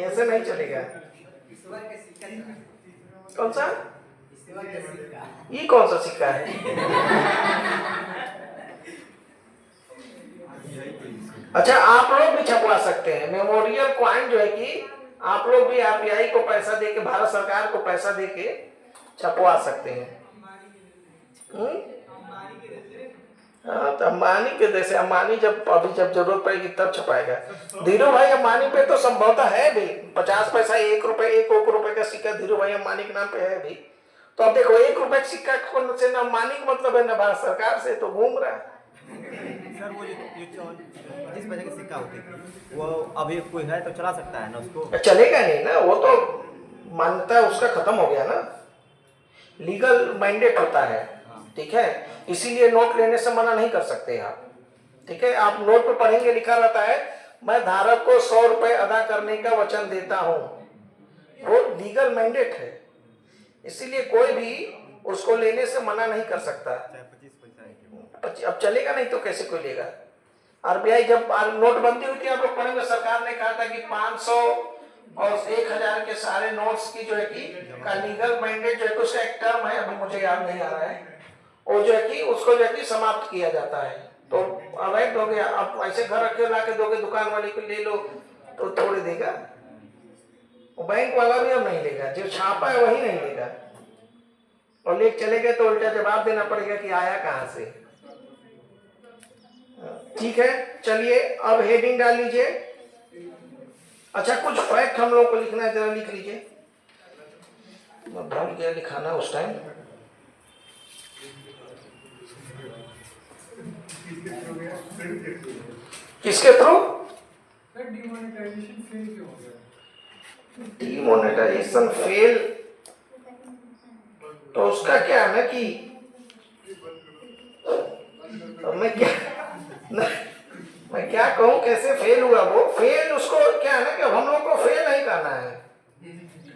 ऐसे नहीं चलेगा। कौन सा, ये कौन सा सिक्का है? अच्छा, आप लोग भी छपवा सकते हैं मेमोरियल कॉइन जो है कि आप लोग भी आरबीआई को पैसा देके, भारत सरकार को पैसा देके छपवा सकते हैं। हाँ, तो अंबानी के जैसे अंबानी जब जरूरत पड़ेगी तब छपाएगा। धीरू भाई अंबानी पे तो संभवतः है भी 50 पैसा, 1 रुपए का सिक्का धीरू भाई अंबानी के नाम पे है भी। तो अब देखो 1 रुपए का सिक्का कौन से, न अंबानी का मतलब है न भारत सरकार से, तो घूम रहा है। सर वो जो 25 पैसे की सिक्का होती थी वो अभी कोई है तो चला सकता है ना उसको? चलेगा नहीं ना, वो तो मान्यता उसका खत्म हो गया ना, लीगल मैंडेट होता है। ठीक है, इसीलिए नोट लेने से मना नहीं कर सकते आप। ठीक है, आप नोट पे पढ़ेंगे लिखा रहता है मैं धारक को 100 रुपए अदा करने का वचन देता हूं, वो लीगल मैंडेट है, इसीलिए कोई भी उसको लेने से मना नहीं कर सकता। 25 पैसा अब चलेगा नहीं तो कैसे कोई लेगा। आरबीआई जब नोटबंदी हुई थी, आप लोग पढ़ेंगे, सरकार ने कहा था कि 500 और 1000 के सारे नोट्स की जो है कि का लीगल मैंडेट जो है, उसका एक टर्म है, अभी मुझे याद नहीं आ रहा है, वो जो है कि उसको जो है कि समाप्त किया जाता है। तो अवैध हो गया, आप ऐसे घर रखे ला के दोगे दुकान वाले को ले लो तो थोड़े देगा, वो बैंक वाला भी अब नहीं लेगा, जो छापा है वही नहीं लेगा, और ले चले गए तो उल्टा जवाब देना पड़ेगा कि आया कहां से। ठीक है, चलिए अब हेडिंग डाल लीजिए। अच्छा, कुछ फैक्ट हम लोग को लिखना है, जरा लिख लीजिए, मैं भूल गया लिखाना उस टाइम। किसके थ्रू? सर डिमोनेटाइजेशन फेल क्यों हो गया? डिमोनेटाइजेशन फेल तो उसका क्या है ना कि मैं क्या कहूँ कैसे फेल हुआ। वो फेल उसको क्या है ना कि हम लोग को फेल नहीं करना है,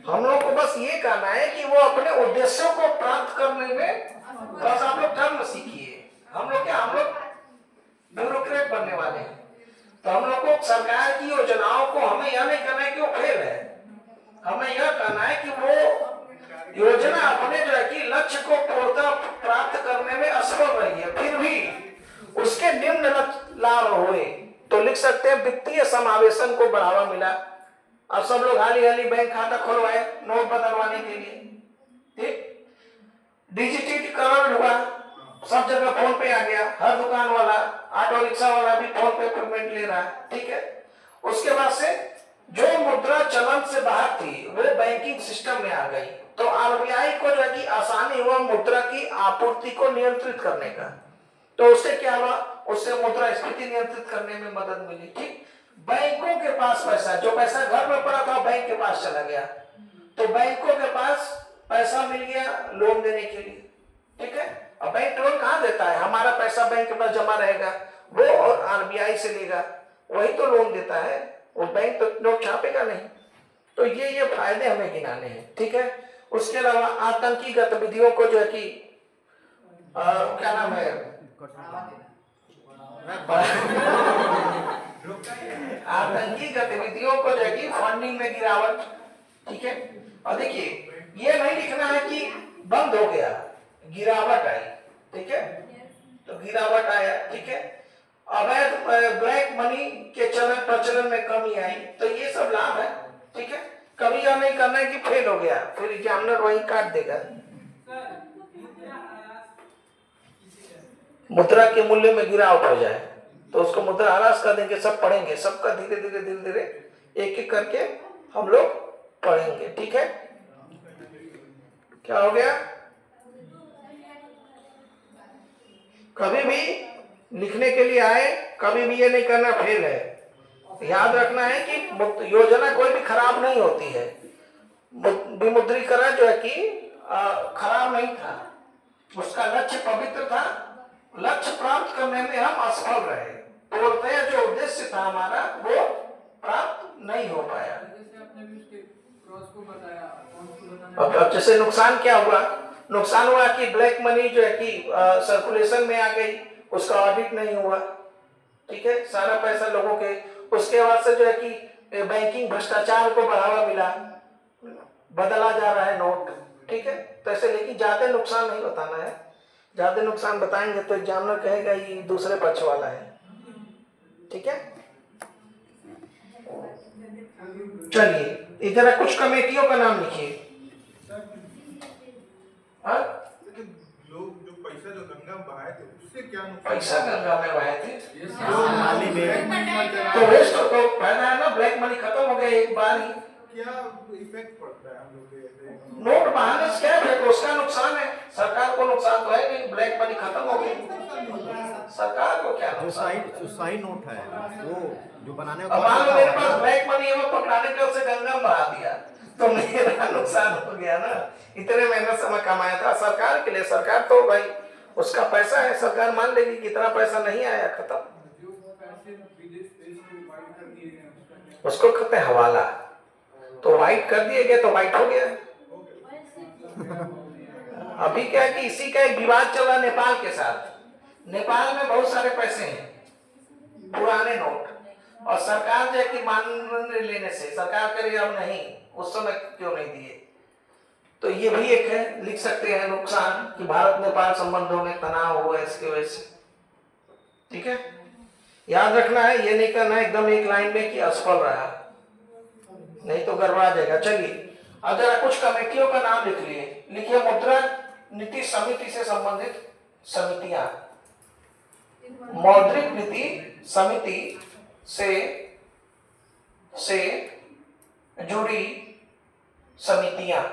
हम लोग को बस ये करना है कि वो अपने उद्देश्यों को प्राप्त करने में, बस आप लोग टर्म सीखिए। हम लोग क्या, हम लोग ब्यूरोक्रेट बनने वाले हैं, तो हम लोग को सरकार की योजनाओं को हमें यह नहीं करना है कि वो फेल है, हमें यह करना है कि वो योजना अपने जो है कि लक्ष्य को पूर्णतः प्राप्त करने में असफल रही है, फिर भी उसके निम्न लाभ हुए। तो लिख सकते हैं वित्तीय समावेशन को बढ़ावा मिला। अब सब लोग हाली बैंक खाता खुलवाए नोट बदलवाने के लिए, ठीक। डिजिटलीकरण हुआ, सब जगह फोन पे आ गया, हर दुकान वाला, ऑटो रिक्शा वाला भी फोन पे पेमेंट ले रहा है, ठीक है। उसके बाद से जो मुद्रा चलन से बाहर थी वो बैंकिंग सिस्टम में आ गई, तो आरबीआई को जो है कि आसानी हुआ मुद्रा की आपूर्ति को नियंत्रित करने का। तो उससे क्या हुआ, उससे मुद्रा स्फीति नियंत्रित करने में मदद मिली, ठीक। बैंकों के पास पैसा, जो पैसा घर में पड़ा था बैंक के पास चला गया, तो बैंकों के पास पैसा मिल गया लोन देने के लिए, ठीक है। अब बैंक लोन कहाँ देता है, हमारा पैसा बैंक के पास जमा रहेगा, वो और आरबीआई से लेगा, वही तो लोन देता है, वो बैंक तो नोट छापेगा नहीं। तो ये फायदे हमें गिनाने हैं, ठीक है। उसके अलावा आतंकी गतिविधियों को जो है कि क्या नाम है, आतंकी गतिविधियों को जो है कि फंडिंग में गिरावट, ठीक है। और देखिए ये नहीं लिखना है कि बंद हो गया, गिरावट आई, ठीक है, तो गिरावट आया, ठीक है। अवैध ब्लैक मनी के चलन प्रचलन में कमी आई, तो ये सब लाभ है, ठीक है। कभी यह नहीं करना है कि फेल हो गया फिर एग्जामिनर वही काट देगा। मुद्रा के मूल्य में गिरावट हो जाए तो उसको मुद्रा ह्रास कर देंगे, सब पढ़ेंगे, सबका धीरे धीरे एक एक करके हम लोग पढ़ेंगे, ठीक है। क्या हो गया, कभी भी लिखने के लिए आए, कभी भी ये नहीं करना फेल है। याद रखना है कि योजना कोई भी खराब नहीं होती है, विमुद्रीकरण जो है कि खराब नहीं था, उसका लक्ष्य पवित्र था, लक्ष्य प्राप्त करने में हम असफल रहे, पूर्णतः जो उद्देश्य था हमारा वो प्राप्त नहीं हो पाया। जैसे आपने भी उसके क्रॉस को बताया, अब जैसे नुकसान क्या हुआ, नुकसान हुआ कि ब्लैक मनी जो है कि सर्कुलेशन में आ गई, उसका ऑडिट नहीं हुआ, ठीक है, सारा पैसा लोगों के। उसके बाद से जो है कि बैंकिंग भ्रष्टाचार को बढ़ावा मिला, बदला जा रहा है नोट, ठीक है। तो ऐसे, लेकिन ज्यादा नुकसान नहीं बताना है, ज्यादा नुकसान बताएंगे तो एग्जामिनर कहेगा ये दूसरे पक्ष वाला है, ठीक है। चलिए इधर कुछ कमेटियों का नाम लिखिए। लोग जो पैसा जो गंगा में बहाए तो उससे क्या नुकसान? पैसा गंगा में बहाए थे ये नाली में तो वेस्ट तो फायदा है ना, ब्लैक मनी खत्म हो गया एक बार ही। क्या इफेक्ट पड़ता है हम लोग पे ऐसे? नोट बहाने से क्या है, तो उसका नुकसान है, सरकार को नुकसान तो है नहीं, ब्लैक मनी खत्म हो गई, सरकार को क्या जो नुकसान। सही नोट है वो जो बनाने अब मान लो मेरे पास ब्लैक मनी है, वो पकड़ाने के उसे गंगा में बहा दिया तो मेरा नुकसान हो गया ना। इतने मेहनत से मैं कमाया था सरकार के लिए, सरकार तो भाई उसका पैसा है, सरकार मान लेगी कि इतना पैसा नहीं आया, खत्म। जो पैसे विदेश देश में वाइड कर दिए गए हैं उसका उसको कहते हैं हवाला, तो वाइट कर दिए गए तो वाइट हो गया। अभी क्या है कि इसी का एक विवाद चल रहा नेपाल के साथ। नेपाल में बहुत सारे पैसे हैं पुराने नोट, और सरकार जो है कि मान लेने से सरकार करेगी अब नहीं, उस समय क्यों नहीं दिए। तो ये भी एक है, लिख सकते हैं नुकसान कि भारत नेपाल संबंधों में तनाव हुआ इसकी वजह से। ठीक है, याद रखना है, ये नहीं करना है एकदम एक लाइन में कि असफल रहा, नहीं तो गड़बड़ा जाएगा। चलिए अब जरा कुछ कमेटियों का नाम लिख लिए, लिखिए मुद्रा नीति समिति से संबंधित समितियां, मौद्रिक नीति समिति से जुड़ी समितियां।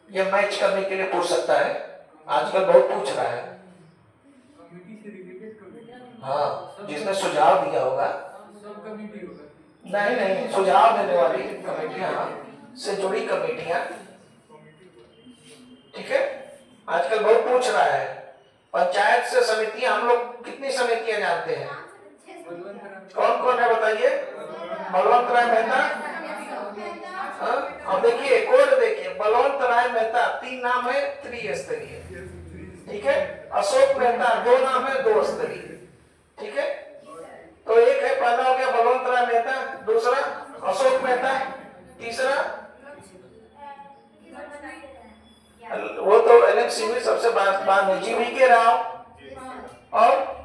ये मैच करने के लिए पूछ सकता है, आजकल बहुत पूछ रहा है। कमेटी से रिलेटेड कमेटी, हाँ, जिसने सुझाव दिया होगा, सब कमेटी होगा। नहीं सुझाव देने वाली कमेटियां से जुड़ी कमेटियां। ठीक है, आजकल बहुत पूछ रहा है। पंचायत से समितियां, हम लोग कितनी समितियां जानते हैं, कौन कौन है बताइए। बलवंत राय मेहता, अब देखिए कोड देखिए, बलवंत राय मेहता 3 नाम है, त्रिस्तरीय। ठीक है, अशोक मेहता 2 नाम है, 2 स्तरीय। ठीक है, तो एक है, पहला हो गया बलवंत राय मेहता, दूसरा अशोक मेहता, तीसरा वो तो एलएम सिंह सबसे बाद में जीवी के राव और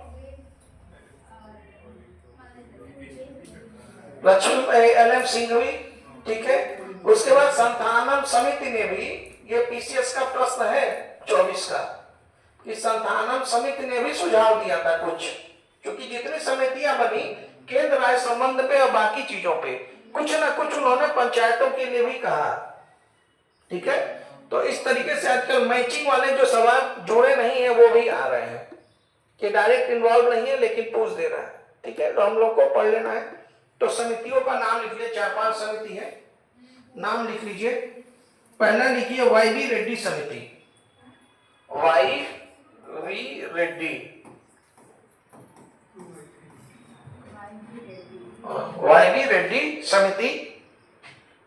लक्ष्मण एलएम सिंह भी। ठीक है, उसके बाद संथानम समिति ने भी, ये पीसीएस का प्रश्न है 24 का, कि संथानम समिति ने भी सुझाव दिया था कुछ, क्योंकि जितनी समितियां बनी केंद्र राज्य संबंध पे और बाकी चीजों पे कुछ ना कुछ उन्होंने पंचायतों के लिए भी कहा। ठीक है, तो इस तरीके से आजकल मैचिंग वाले जो सवाल जोड़े नहीं है वो भी आ रहे हैं, कि डायरेक्ट इन्वॉल्व नहीं है लेकिन पूछ दे रहा है। ठीक है, तो हम लोग को पढ़ लेना है। तो समितियों का नाम लिख लीजिए, 4-5 समिति है, नाम लिख लीजिए। पहला लिखिए वाई रेड्डी समिति, वाई रेड्डी, वाई रेड्डी समिति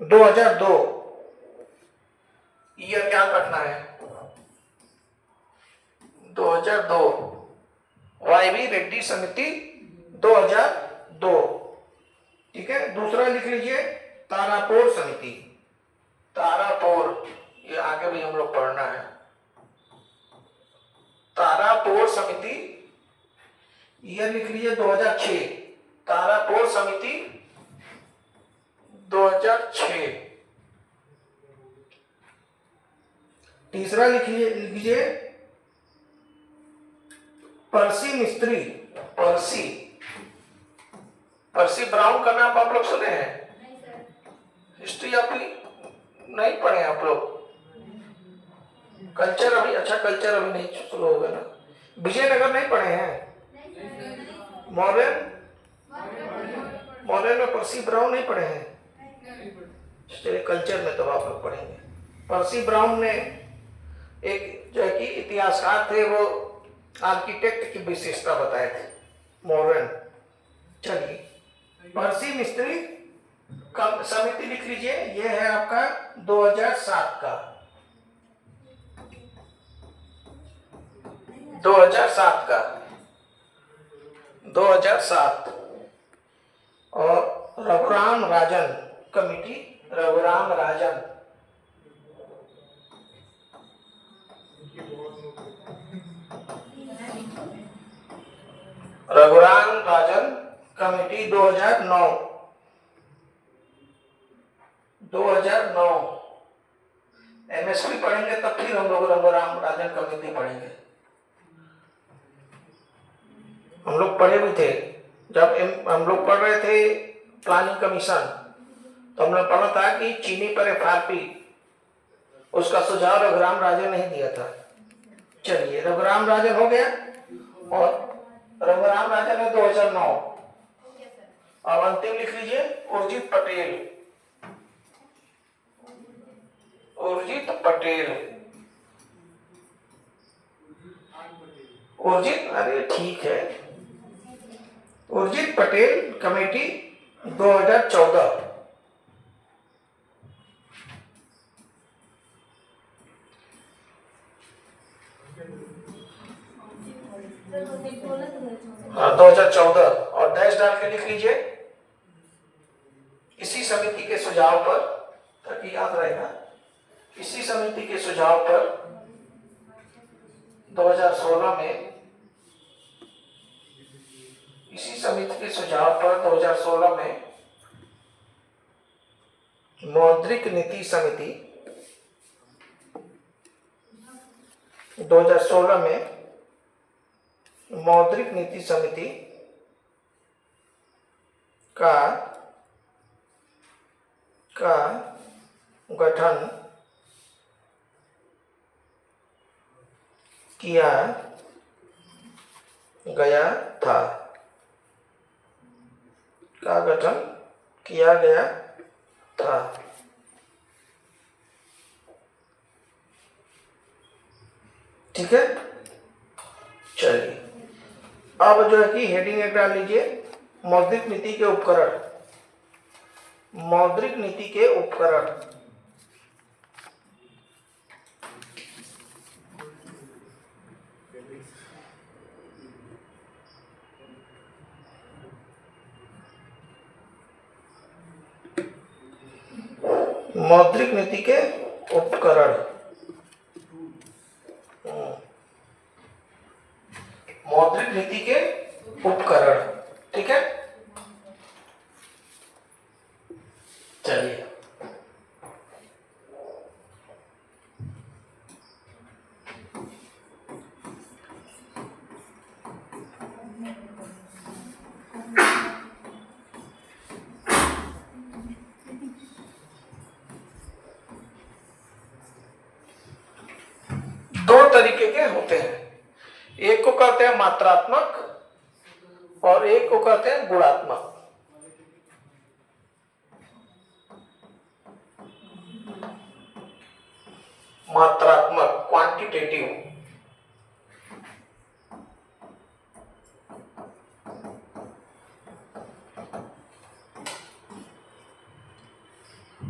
2002, ईयर क्या रखना है 2002, वाई रेड्डी समिति 2002। ठीक है, दूसरा लिख लीजिए तारापुर समिति, तारापुर, ये आगे भी हम लोग पढ़ना है। तारापुर समिति, ईयर लिख लीजिए 2006, तारापुर समिति 2006। तीसरा लिखिए पर्सी मिस्त्री, पर्सी ब्राउन का नाम आप लोग सुने हैं, हिस्ट्री आपकी नहीं पढ़े आप लोग, कल्चर अभी, अच्छा कल्चर अभी नहीं शुरू होगा ना, विजयनगर नहीं पढ़े हैं, मॉडर्न में पर्सी ब्राउन नहीं पढ़े हैं, चलिए कल्चर में तो आप लोग पढ़ेंगे। पर्सी ब्राउन ने एक जो है कि इतिहासकार थे, वो आर्किटेक्ट की विशेषता बताए थे, मॉडर्न। चलिए पर्सी मिस्त्री समिति लिख लीजिए, ये है आपका 2007 का, 2007 का, 2007। और Raghuram Rajan committee, Raghuram Rajan, Raghuram Rajan committee 2009, 2009। MSP पढ़ेंगे तब फिर हम लोग रघुराम राजन कमेटी पढ़ेंगे। हम लोग पढ़े भी थे। जब हम लोग पढ़ रहे थे प्लानिंग कमीशन, तो हमने पढ़ा था कि चीनी पर एफआरपी, उसका सुझाव रघुराम राजन ने दिया था। चलिए, रघुराम राजन हो गया, और रघुराम राजन है 2009। अब अंतिम लिख लीजिए उर्जित पटेल। उर्जित पटेल, उर्जित, अरे ठीक है, उर्जित पटेल कमेटी 2014। हाँ, 2014, और डैश डाल के लिख लीजिए इसी समिति के सुझाव पर, ताकि याद रहेगा। इसी समिति के सुझाव पर 2016 में, इसी समिति के सुझाव पर 2016 में मौद्रिक नीति समिति 2016 में मौद्रिक नीति समिति का गठन किया गया था, का गठन किया गया था। ठीक है, चलिए अब जो है कि हेडिंग एक डाल लीजिए, मौद्रिक नीति के उपकरण। मौद्रिक नीति के उपकरण, मौद्रिक नीति के उपकरण, मौद्रिक नीति के उपकरण। ठीक है, चलिए दो तरीके के होते हैं, एक को कहते हैं मात्रात्मक और एक को कहते हैं गुणात्मक। मात्रात्मक, क्वांटिटेटिव,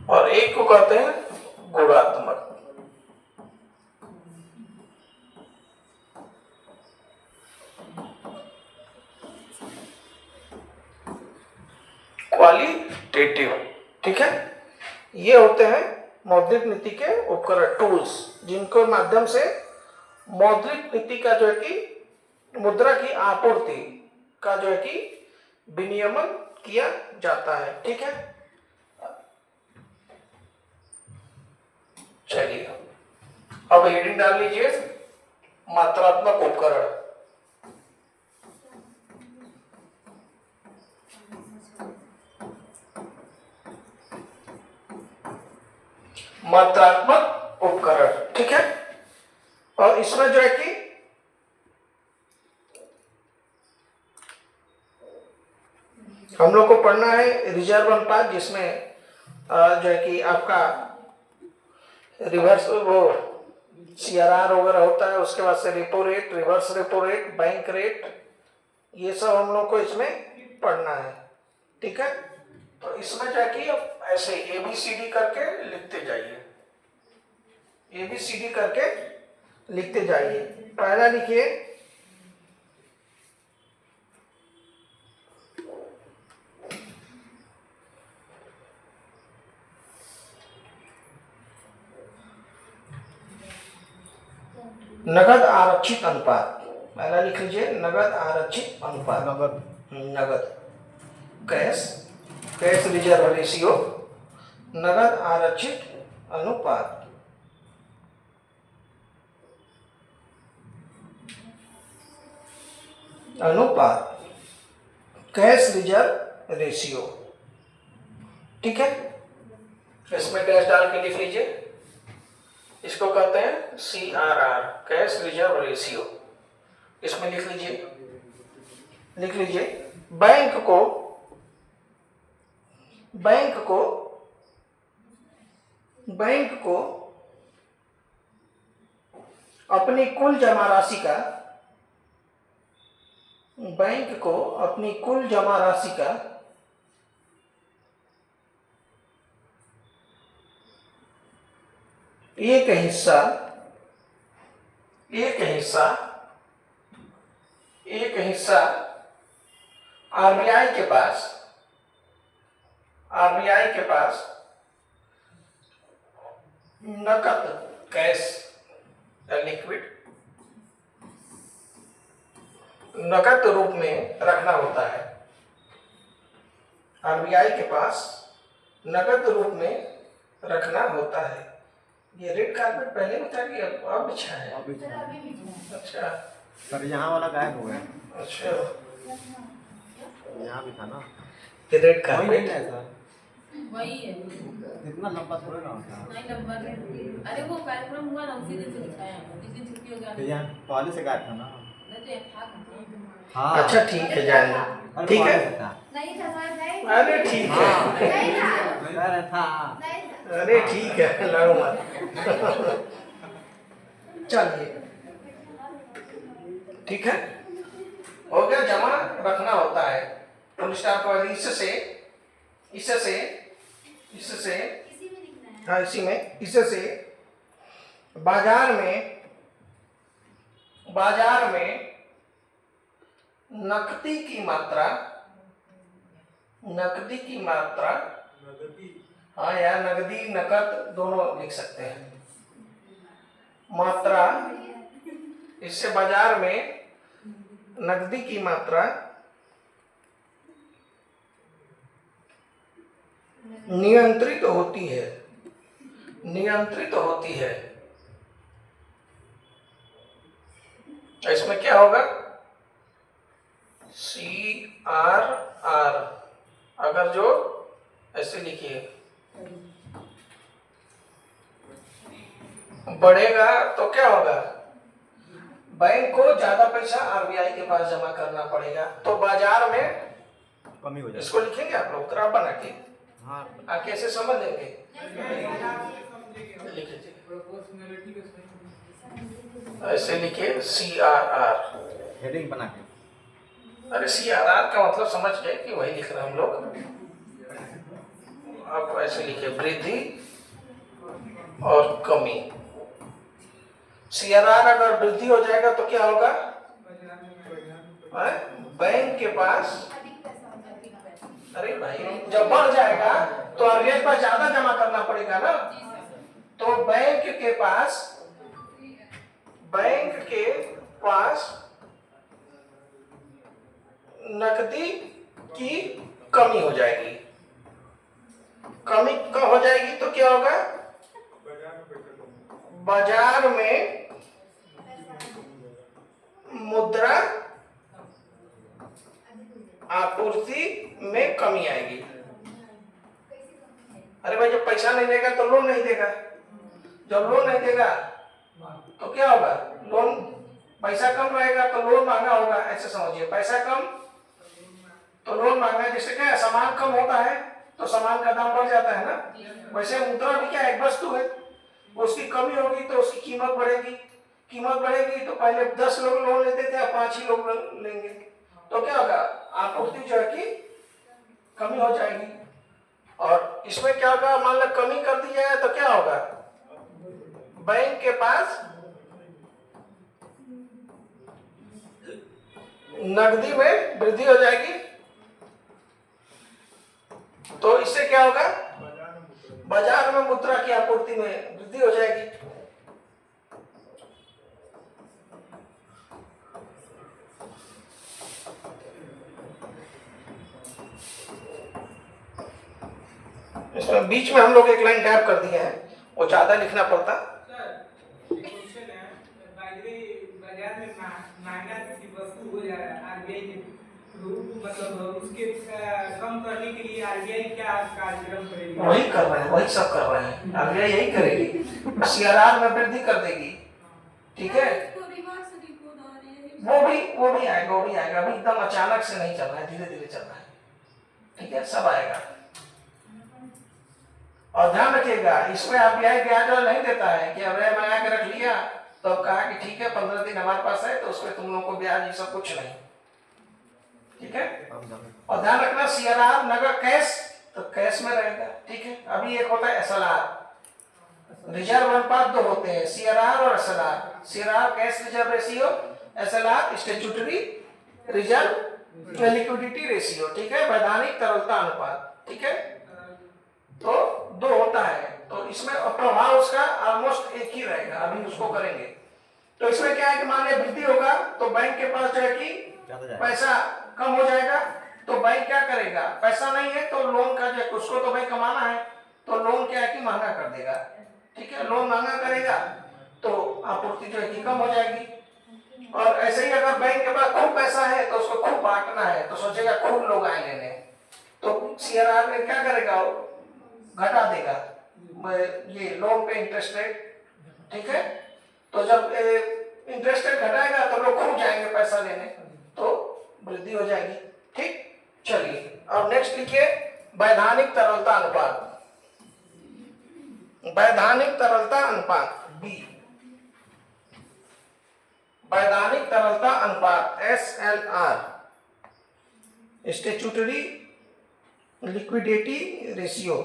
और एक को कहते हैं गुणात्मक। क्वालिटेटिव। ठीक है, ये होते हैं मौद्रिक नीति के उपकरण, टूल्स, जिनके माध्यम से मौद्रिक नीति का जो है कि मुद्रा की आपूर्ति का जो है कि विनियमन किया जाता है। ठीक है, चलिए अब हेडिंग डाल लीजिए मात्रात्मक उपकरण। मात्रात्मक उपकरण, ठीक है, और इसमें जो है कि हम लोग को पढ़ना है रिजर्व अनुपात, जिसमें जो है कि आपका रिवर्स वो CRR वगैरह होता है, उसके बाद से repo rate, reverse repo rate, bank rate, ये सब हम लोग को इसमें पढ़ना है। ठीक है, तो इसमें जाके अब ऐसे ABCD करके लिखते जाइए, ABCD करके लिखते जाइए। पहला लिखिए नगद आरक्षित अनुपात। पहला लिख लीजिए नगद आरक्षित अनुपात। नगद कैश रिजर्व रेशियो, नगद आरक्षित अनुपात। अनुपात, कैश रिजर्व रेशियो। ठीक है, इसमें डैश डाल के लिख लीजिए, इसको कहते हैं CRR, कैश रिजर्व रेशियो। इसमें लिख लीजिए बैंक को अपनी कुल जमा राशि का एक हिस्सा आरबीआई के पास नकद, कैश या लिक्विड नकद रूप में रखना होता है। आरबीआई के पास नकद रूप में रखना होता है। ये रेड कारपेट पहले भी था कि अब बिछा है? अच्छा सर, यहाँ वाला गायब हो गया। अच्छा, यहाँ भी था ना ये रेड वही कारपेट नहीं है सर, वही है। इतना लंबा थोड़ा ना होता। नहीं लंबा नहीं। अरे वो कार्यक्रम हुआ ना, उसी दिन से दिखाया है। जिस दिन छुट्टी हो गया तो यहाँ पहले से गायब था ना। नहीं तो ये था कहाँ? हाँ अच्छा ठीक है, जाने दो। अरे ठीक है, पहले से था। नहीं था सर, नहीं अरे ठीक है, नहीं था, अरे था। नहीं था। अरे ठीक है, लड़ो मत। चलिए ठीक है, हो गया, जमा रखना होता है। फुल स्टॉप के बाद इससे इसी में लिखना है। हाँ, इसी में इससे बाजार में नकदी की मात्रा, हाँ यार, नकदी नकद दोनों लिख सकते हैं। मात्रा, इससे बाजार में नकदी की मात्रा नियंत्रित होती है। इसमें क्या होगा? CRR। अगर जो ऐसे लिखिए बढ़ेगा तो क्या होगा? बैंक को ज्यादा पैसा आरबीआई के पास जमा करना पड़ेगा, तो बाजार में कमी हो जाएगी। इसको लिखेंगे आप लोग ग्राफ बना के, हाँ आप कैसे समझ लेंगे? लिखिए प्रोपोर्शनैलिटी के सही। ऐसे लिखिए CRR। हेडिंग बना के। अरे CRR का मतलब समझ गए कि वही लिख रहे हैं हम लोग। आप ऐसे लिखिए, वृद्धि और कमी। CRR अगर वृद्धि हो जाएगा तो क्या होगा? बैंक के पास, अधिक पैसा होता है। अरे भाई, जब बढ़ जाएगा तो आरबीआई के पास ज्यादा जमा करना पड़ेगा ना। तो बैंक के पास नकदी की कमी हो जाएगी। कमी कम हो जाएगी तो क्या होगा? बाजार में मुद्रा आपूर्ति में कमी आएगी। अरे भाई, जब पैसा नहीं देगा तो लोन नहीं देगा। जब लोन नहीं देगा तो क्या होगा? लोन, पैसा कम रहेगा तो लोन महंगा होगा। ऐसे समझिए, पैसा कम तो लोन महंगा। जैसे क्या, सामान कम होता है तो सामान का दाम बढ़ जाता है ना। वैसे मुद्रा भी क्या, एक वस्तु है, उसकी कमी होगी तो उसकी कीमत बढ़ेगी। कीमत बढ़ेगी तो पहले 10 लोग लोन लेते थे, अब 5 ही लोग लेंगे। तो क्या होगा? आपूर्ति जो है कि कमी हो जाएगी। और इसमें क्या होगा? मान लो कमी कर दी जाए तो क्या होगा? बैंक के पास नकदी में वृद्धि हो जाएगी। तो इससे क्या होगा? बाजार में मुद्रा की आपूर्ति में वृद्धि हो जाएगी। इसमें बीच में हम लोग एक लाइन गैप कर दिए हैं, वो ज्यादा लिखना पड़ता। सर, क्वेश्चन है, बाजार में महंगा किसी वस्तु हो जा रहा है, आरबीआई के थ्रू, मतलब उसके कम करने के लिए आरबीआई क्या कार्यक्रम करेगी? वही कर रहे हैं, वही सब कर रहे हैं, आरबीआई यही करेगी, सीआरआर में वृद्धि कर देगी, ठीक है। इसको रिवर्स रिपो दर ये वो भी आएगा, वो भी आएगा, अभी एकदम अचानक से नहीं चल रहा है, धीरे धीरे चल रहा है, ठीक है, सब आएगा। और ध्यान रखिएगा, इसमें आरबीआई ब्याज और नहीं देता है कि अब बना के रख लिया तो अब कहा कि ठीक है 15 दिन हमारे पास है तो उसमें तुम लोगों को ब्याज ये सब कुछ नहीं, ठीक है। और ध्यान रखना सीआरआर नगद कैश तो कैश में रहेगा, ठीक है। अभी एक होता है एसएलआर, रिजर्व अनुपात दो होते हैं, सीआरआर और SLR. CRR cash reserve ratio, SLR statutory reserve liquidity ratio, ठीक है, वैधानिक तरलता अनुपात, ठीक है। तो दो होता है, तो इसमें प्रभाव उसका ऑलमोस्ट एक ही रहेगा, अभी उसको करेंगे। तो इसमें क्या है कि मान लिया वृद्धि होगा तो बैंक के पास जो है कि पैसा कम हो जाएगा, तो बैंक क्या करेगा, पैसा नहीं है तो लोन का जो उसको तो बैंक कमाना है, तो लोन क्या है कि महंगा कर देगा, ठीक है। लोन महंगा करेगा तो आपूर्ति जो है कि कम हो जाएगी। और ऐसे ही अगर बैंक के पास खूब पैसा है तो उसको खूब बांटना है, तो सोचेगा खूब लोग आए लेने, तो सीआरआर में क्या करेगा, वो घटा देगा ये लोन पे इंटरेस्ट रेट, ठीक है। तो जब इंटरेस्ट रेट घटाएगा तो लोग खूब जाएंगे पैसा लेने, तो वृद्धि हो जाएगी, ठीक। चलिए अब नेक्स्ट लिखिए वैधानिक तरलता अनुपात, वैधानिक तरलता अनुपात बी, वैधानिक तरलता अनुपात SLR, statutory liquidity ratio,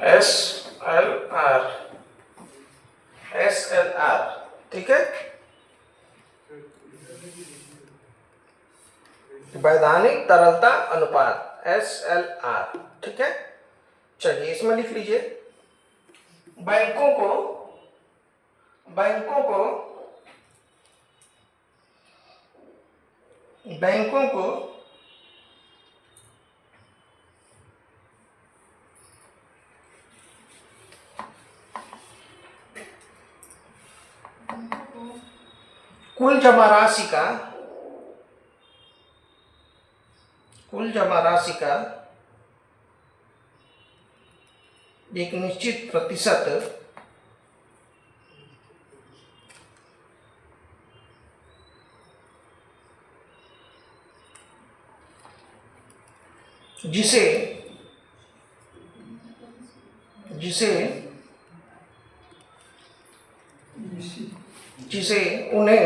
SLR, SLR, ठीक है, वैधानिक तरलता अनुपात एसएलआर, ठीक है। चलिए इसमें लिख लीजिए बैंकों को, बैंकों को, बैंकों को कुल जमा राशि का, कुल जमा राशि का एक निश्चित प्रतिशत जिसे जिसे जिसे उन्हें